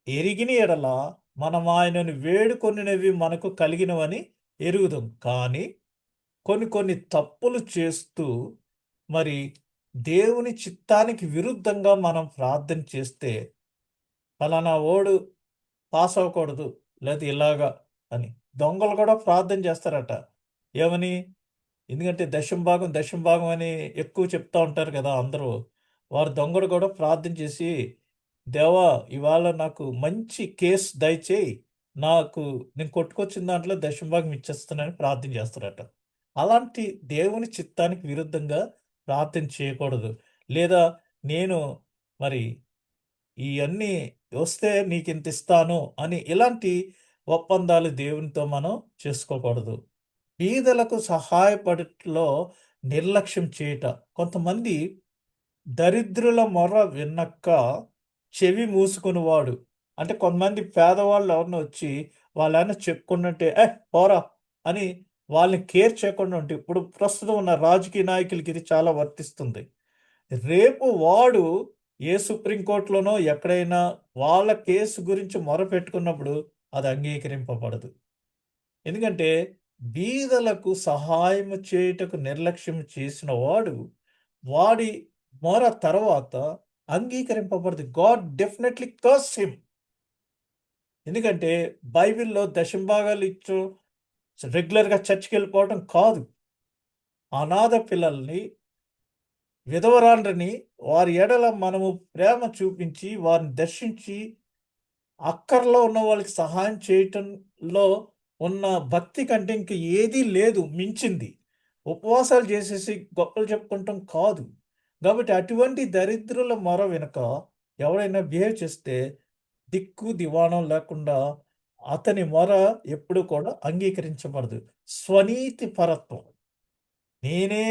ఎరిగిన ఎడల మనం ఆయనను వేడుకొనినవి మనకు కలిగినవని ఎరుగుదాం. కానీ కొన్ని తప్పులు చేస్తూ మరి దేవుని చిత్తానికి విరుద్ధంగా మనం ప్రార్థన చేస్తే ఫలానా ఓడు పాస్ అవ్వకూడదు లేదా ఇలాగా అని దొంగలు కూడా ప్రార్థన చేస్తారట. ఏమని? ఎందుకంటే దశం భాగం అని ఎక్కువ చెప్తా ఉంటారు కదా అందరూ. వారు దొంగలు కూడా ప్రార్థన చేసి దేవా ఇవాళ నాకు మంచి కేసు దయచేయి, నాకు నేను కొట్టుకొచ్చిన దాంట్లో దశం భాగం ఇచ్చేస్తానని ప్రార్థన చేస్తారట. అలాంటి దేవుని చిత్తానికి విరుద్ధంగా ప్రార్థన చేయకూడదు. లేదా నేను మరి ఇవన్నీ వస్తే నీకింత ఇస్తాను అని ఇలాంటి ఒప్పందాలు దేవునితో మనం చేసుకోకూడదు. బీదలకు సహాయపడటంలో నిర్లక్ష్యం చేయుట. కొంతమంది దరిద్రుల మొర వినక చెవి మూసుకునివాడు. అంటే కొంతమంది పేదవాళ్ళు ఎవరైనా వచ్చి వాళ్ళైనా చెప్పుకున్నట్టే పోరా అని వాళ్ళని కేర్ చేయకుండా ఉంటే, ఇప్పుడు ప్రస్తుతం ఉన్న రాజకీయ నాయకులకి ఇది చాలా వర్తిస్తుంది. రేపు వాడు ఏ సుప్రీంకోర్టులోనో ఎక్కడైనా వాళ్ళ కేసు గురించి మొరపెట్టుకున్నప్పుడు అది అంగీకరింపబడదు. ఎందుకంటే బీదలకు సహాయం చేయుటకు నిర్లక్ష్యం చేసిన వాడు వాడి మొర తర్వాత అంగీకరింపబడదు. God definitely curse him. ఎందుకంటే బైబిల్‌లో దశంభాగాలు ఇచ్చు రెగ్యులర్‌గా చర్చ్‌కి వెళ్ళిపోవటం కాదు. అనాథ పిల్లల్ని, విధవరాండ్రని వారి ఎడల మనము ప్రేమ చూపించి వారిని దర్శించి అక్కరలో ఉన్న వాళ్ళకి సహాయం చేయటంలో ఉన్న భక్తి కంటే ఇంక ఏదీ లేదు మించింది. ఉపవాసాలు చేసేసి గొప్పలు చెప్పుకుంటాం కాదు. కాబట్టి అటువంటి దరిద్రుల మొర వెనుక ఎవరైనా బిహేవ్ చేస్తే దిక్కు దివాణం లేకుండా అతని మొర ఎప్పుడు కూడా అంగీకరించబడదు. స్వనీతి పరత్వం. నేనే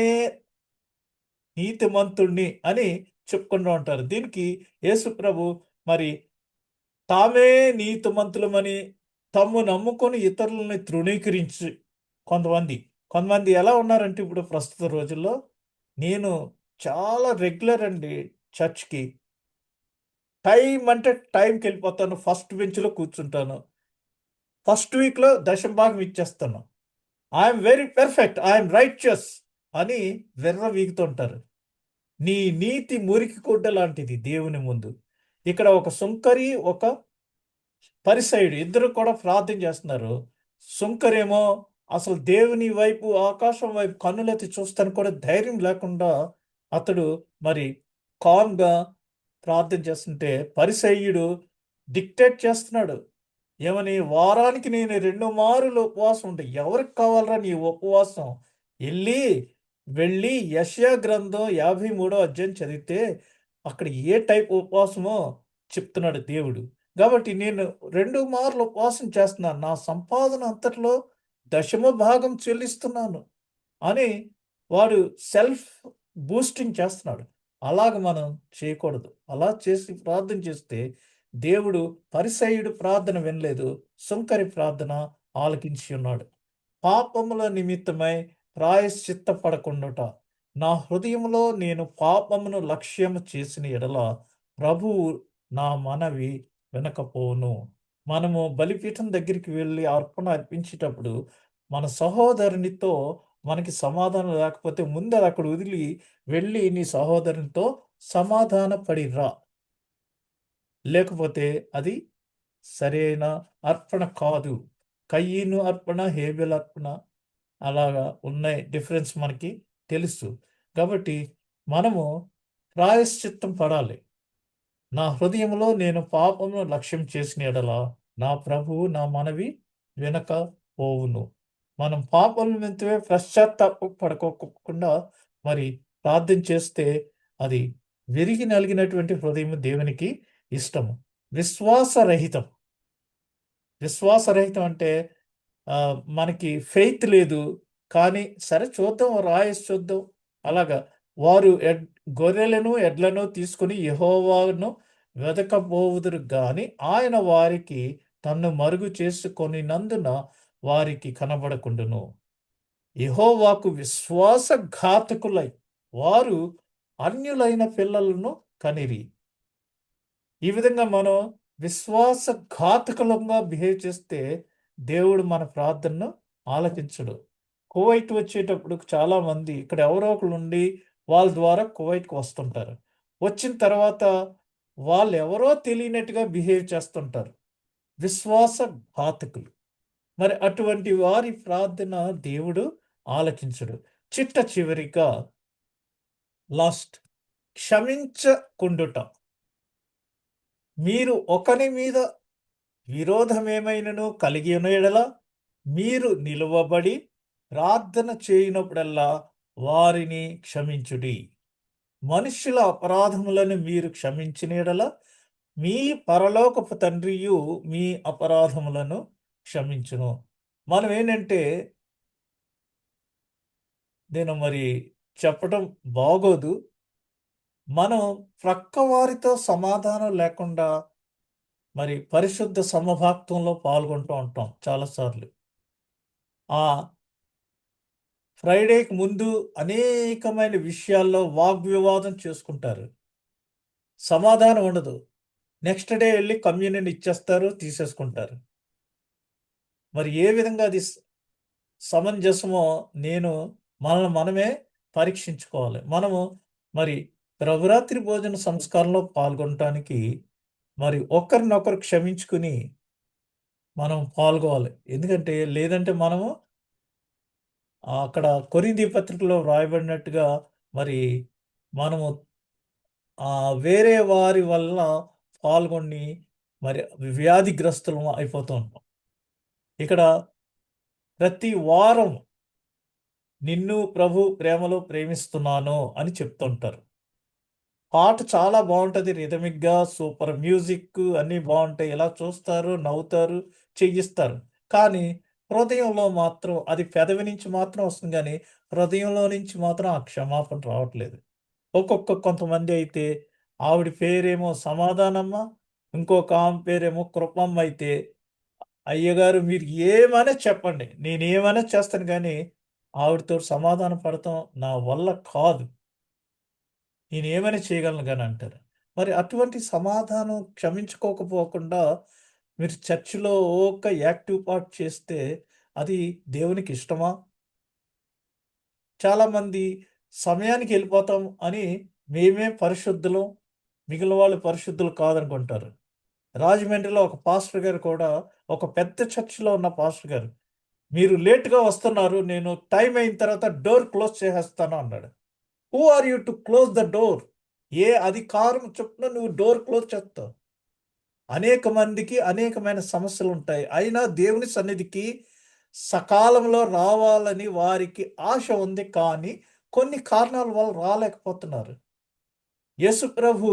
నీతిమంతుణ్ణి అని చెప్పుకుంటూ ఉంటారు. దీనికి యేసుప్రభు మరి తామే నీతిమంతులమని తమ్ము నమ్ముకొని ఇతరులని తృణీకరించి కొంతమంది కొంతమంది ఎలా ఉన్నారంటే ఇప్పుడు ప్రస్తుత రోజుల్లో నేను చాలా రెగ్యులర్ అండి చర్చ్‌కి. టైం అంటే టైంకి వెళ్ళిపోతాను. ఫస్ట్ బెంచ్‌లో కూర్చుంటాను. ఫస్ట్ వీక్‌లో దశమ భాగం ఇచ్చేస్తాను. I'm very perfect. I'm righteous అని విర్రవీగుతుంటారు. నీ నీతి మురికి గుడ్డ లాంటిది దేవుని ముందు. ఇక్కడ ఒక సుంకరి, ఒక పరిసయుడు ఇద్దరు కూడా ప్రార్థన చేస్తున్నారు. సుంకరేమో అసలు దేవుని వైపు, ఆకాశం వైపు కన్నులెత్తి చూస్తానికి కూడా ధైర్యం లేకుండా అతడు మరి కామ్‌గా ప్రార్థన చేస్తుంటే, పరిసయ్యుడు డిక్టేట్ చేస్తున్నాడు. ఏమని? వారానికి నేను 2 మారులు ఉపవాసం ఉంటా. ఎవరికి కావాలిరా నీ ఉపవాసం? ఎళ్లి వెళ్ళి యెషయా గ్రంథం 53 అధ్యాయం చదివితే అక్కడ ఏ టైప్ ఉపవాసమో చెప్తున్నాడు దేవుడు. కాబట్టి నేను 2 మార్లు ఉపవాసం చేస్తున్నాను. నా సంపాదన అంతట్లో దశమ భాగం చెల్లిస్తున్నాను అని వాడు సెల్ఫ్ బూస్టింగ్ చేస్తున్నాడు. అలాగ మనం చేయకూడదు. అలా చేసి ప్రార్థన చేస్తే దేవుడు పరిసయ్యుడు ప్రార్థన వినలేదు. సుంకరి ప్రార్థన ఆలకించి ఉన్నాడు. పాపముల నిమిత్తమై ప్రాయశ్చిత్తపడకుండుట. నా హృదయములో నేను పాపమును లక్ష్యము చేసిన ఎడల ప్రభువు నా మనవి వినకపోవును. మనము బలిపీఠం దగ్గరికి వెళ్లి అర్పణ అర్పించేటప్పుడు మన సహోదరునితో మనకి సమాధానం లేకపోతే ముందు అది అక్కడ వదిలి వెళ్ళి నీ సహోదరునితో సమాధాన పడిరా. లేకపోతే అది సరైన అర్పణ కాదు. కయీను అర్పణ, హేబెల్ అర్పణ అలాగా ఉన్నాయి. డిఫరెన్స్ మనకి తెలుసు. కాబట్టి మనము ప్రాయశ్చిత్తం పడాలి. నా హృదయంలో నేను పాపమును లక్ష్యం చేసిన యెడల నా ప్రభువు నా మనవి వినకపోవును. మనం పాపం నిమిత్తమే పశ్చాత్తాప పడుకోకుండా మరి ప్రార్థన చేస్తే అది విరిగి నలిగినటువంటి హృదయం దేవునికి ఇష్టము. విశ్వాసరహితం. విశ్వాసరహితం అంటే మనకి ఫెయిత్ లేదు. కానీ సరే చూద్దాం, రాయేసి చూద్దాం. అలాగా వారు గొర్రెలను, ఎడ్లను తీసుకొని యెహోవాను వెదకబోవుదురు గాని ఆయన వారికి తన్ను మరుగు చేసుకొనినందున వారికి కనబడకుండును. యెహోవాకు విశ్వాసఘాతకులై వారు అన్యులైన పిల్లలను కనిరి. ఈ విధంగా మనం విశ్వాసఘాతకులంగా బిహేవ్ చేస్తే దేవుడు మన ప్రార్థనను ఆలకించడు. కువైట్ వచ్చేటప్పుడు చాలామంది ఇక్కడ ఎవరో ఒకళ్ళు ఉండి వాళ్ళ ద్వారా కువైట్‌కి వస్తుంటారు. వచ్చిన తర్వాత వాళ్ళెవరో తెలియనట్టుగా బిహేవ్ చేస్తుంటారు. విశ్వాసఘాతకులు. మరి అటువంటి వారి ప్రార్థన దేవుడు ఆలకించడు. చిట్ట చివరిగా లాస్ట్ క్షమించకుండుట. మీరు ఒకని మీద విరోధమేమైనను కలిగి ఉన్న యెడల మీరు నిలువబడి ప్రార్థన చేయనప్పుడల్లా వారిని క్షమించుడి. మనుష్యుల అపరాధములను మీరు క్షమించిన యెడల మీ పరలోకపు తండ్రియు మీ అపరాధములను క్షమించును. మనం ఏంటంటే నేను మరి చెప్పడం బాగోదు. మనం ప్రక్కవారితో సమాధానం లేకుండా మరి పరిశుద్ధ సమభాక్తంలో పాల్గొంటూ ఉంటాం చాలా సార్లు. ఆ ఫ్రైడేకి ముందు అనేకమైన విషయాల్లో వాగ్వివాదం చేసుకుంటారు. సమాధానం ఉండదు. నెక్స్ట్ డే ఎళ్లి కమ్యూనియన్ ఇచ్చేస్తారు, తీసేసుకుంటారు. మరి ఏ విధంగా అది సమంజసమో నేను మనల్ని మనమే పరీక్షించుకోవాలి. మనము మరి ప్రభురాత్రి భోజన సంస్కారంలో పాల్గొనటానికి మరి ఒకరినొకరు క్షమించుకుని మనం పాల్గొవాలి. ఎందుకంటే లేదంటే మనము అక్కడ కొరింథీ పత్రికలో వ్రాయబడినట్టుగా మరి మనము వేరే వారి వల్ల పాల్గొని మరి వ్యాధిగ్రస్తులం అయిపోతూ ఉంటాం. ఇక్కడ ప్రతి వారం నిన్ను ప్రభు ప్రేమలో ప్రేమిస్తున్నాను అని చెప్తుంటారు. పాట చాలా బావుంటది. రిథమిక్‌గా సూపర్ మ్యూజిక్ అన్నీ బావుంటాయి. ఇలా చూస్తారు, నవ్వుతారు, చెయ్యిస్తారు. కానీ హృదయంలో మాత్రం అది పెదవి నుంచి మాత్రం వస్తుంది గానీ, హృదయంలో నుంచి మాత్రం ఆ క్షమాపణ రావట్లేదు. కొంతమంది అయితే ఆవిడ పేరేమో సమాధానమ్మ, ఇంకొక ఆమె పేరేమో కృపమ్మ అయితే, అయ్యగారు మీరు ఏమైనా చెప్పండి. నేనేమైనా చేస్తాను గానీ, ఆవిడతోటి సమాధాన పడటం నా వల్ల కాదు. నేనేమైనా చేయగలను గాని అంటారు. మరి అటువంటి సమాధానం క్షమించుకోకపోకుండా మీరు చర్చ్‌లో ఊక యాక్టివ్ పార్ట్ చేస్తే అది దేవునికి ఇష్టమా? చాలామంది సమయానికి ఎళ్ళిపోతాం అని మేమే పరిశుద్ధులం, మిగిలిన వాళ్ళు పరిశుద్ధులు కాదనుకుంటారు. రాజమండ్రిలో ఒక పాస్టర్ గారు కూడా, ఒక పెద్ద చర్చిలో ఉన్న పాస్టర్ గారు, మీరు లేట్‌గా వస్తున్నారు. నేను టైం అయిన తర్వాత డోర్ క్లోజ్ చేసేస్తాను అన్నాడు. Who are you to close the door? ఏ అధికారం చొప్పున నువ్వు డోర్ క్లోజ్ చేస్తావు? అనేక మందికి అనేకమైన సమస్యలుంటాయి. అయినా దేవుని సన్నిధికి సకాలంలో రావాలని వారికి ఆశ ఉంది. కానీ కొన్ని కారణాల వల్ల రాలేకపోతున్నారు. యేసు ప్రభు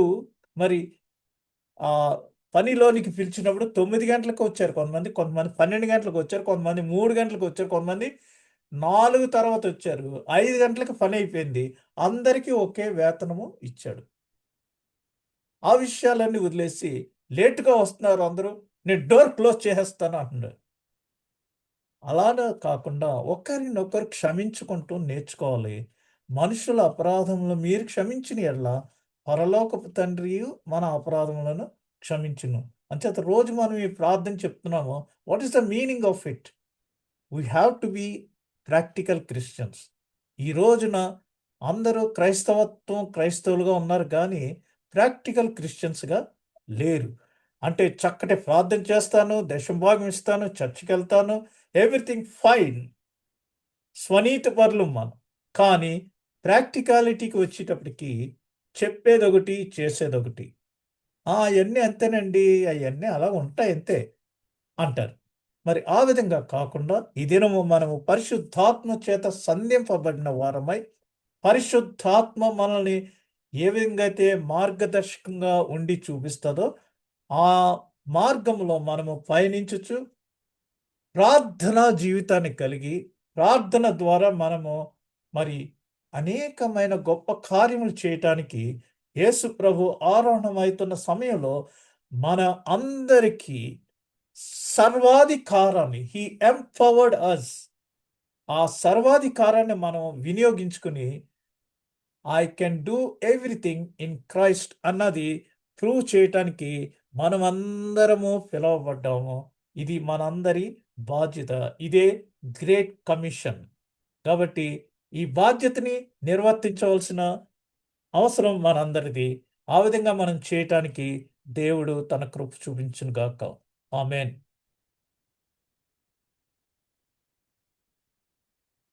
మరి పనిలోనికి పిలిచినప్పుడు 9 గంటలకే వచ్చారు కొంతమంది. కొంతమంది 12 గంటలకు వచ్చారు. కొంతమంది 3 గంటలకు వచ్చారు. కొంతమంది 4 తర్వాత వచ్చారు. 5 గంటలకి పని అయిపోయింది. అందరికీ ఒకే వేతనము ఇచ్చాడు. ఆ విషయాలన్నీ వదిలేసి లేట్‌గా వస్తున్నారు అందరూ. నేను డోర్ క్లోజ్ చేసేస్తాను అంటున్నాడు. అలాగా కాకుండా ఒకరినొకరు క్షమించుకుంటూ నేర్చుకోవాలి. మనుషుల అపరాధములు మీరు క్షమించిన యెడల పరలోకపు తండ్రియు మన అపరాధములను క్షమించును. అంచేత రోజు మనం ఈ ప్రార్థన చెప్తున్నాము. What is the meaning of it? We have to be practical Christians. ఈ రోజున అందరూ క్రైస్తవులుగా ఉన్నారు కానీ, ప్రాక్టికల్ క్రిస్టియన్స్‌గా లేరు. అంటే చక్కటి ప్రార్థన చేస్తాను, దశంభాగం ఇస్తాను, చర్చికెళ్తాను, ఎవ్రీథింగ్ ఫైన్. స్వనీతి పరులం మనం. కానీ ప్రాక్టికాలిటీకి వచ్చేటప్పటికి చెప్పేదొకటి, చేసేదొకటి. అయన్నీ అంతేనండి. అయన్నీ అలా ఉంటాయి అంతే అంటారు. మరి ఆ విధంగా కాకుండా ఈ దినము మనము పరిశుద్ధాత్మ చేత సంధింపబడిన వారమై, పరిశుద్ధాత్మ మనల్ని ఏ విధంగా అయితే మార్గదర్శకంగా ఉండి చూపిస్తదో, ఆ మార్గంలో మనము పయనించుచు ప్రార్థనా జీవితాన్ని కలిగి, ప్రార్థన ద్వారా మనము మరి అనేకమైన గొప్ప కార్యములు చేయటానికి యేసు ప్రభు ఆరోహణమవుతున్న సమయంలో మన అందరికీ సర్వాధికారాన్ని ఎంపవర్డ్ అస్. ఆ సర్వాధికారాన్ని మనం వినియోగించుకుని I can do everything in Christ అన్నది ప్రూవ్ చేయటానికి మనమందరము పిలువబడ్డాము. ఇది మనందరి బాధ్యత. ఇదే గ్రేట్ కమిషన్. కాబట్టి ఈ బాధ్యతని నిర్వర్తించవలసిన అవసరం మనందరిది. ఆ విధంగా మనం చేయటానికి దేవుడు తన కృప చూపించును గాక. ఆమేన్.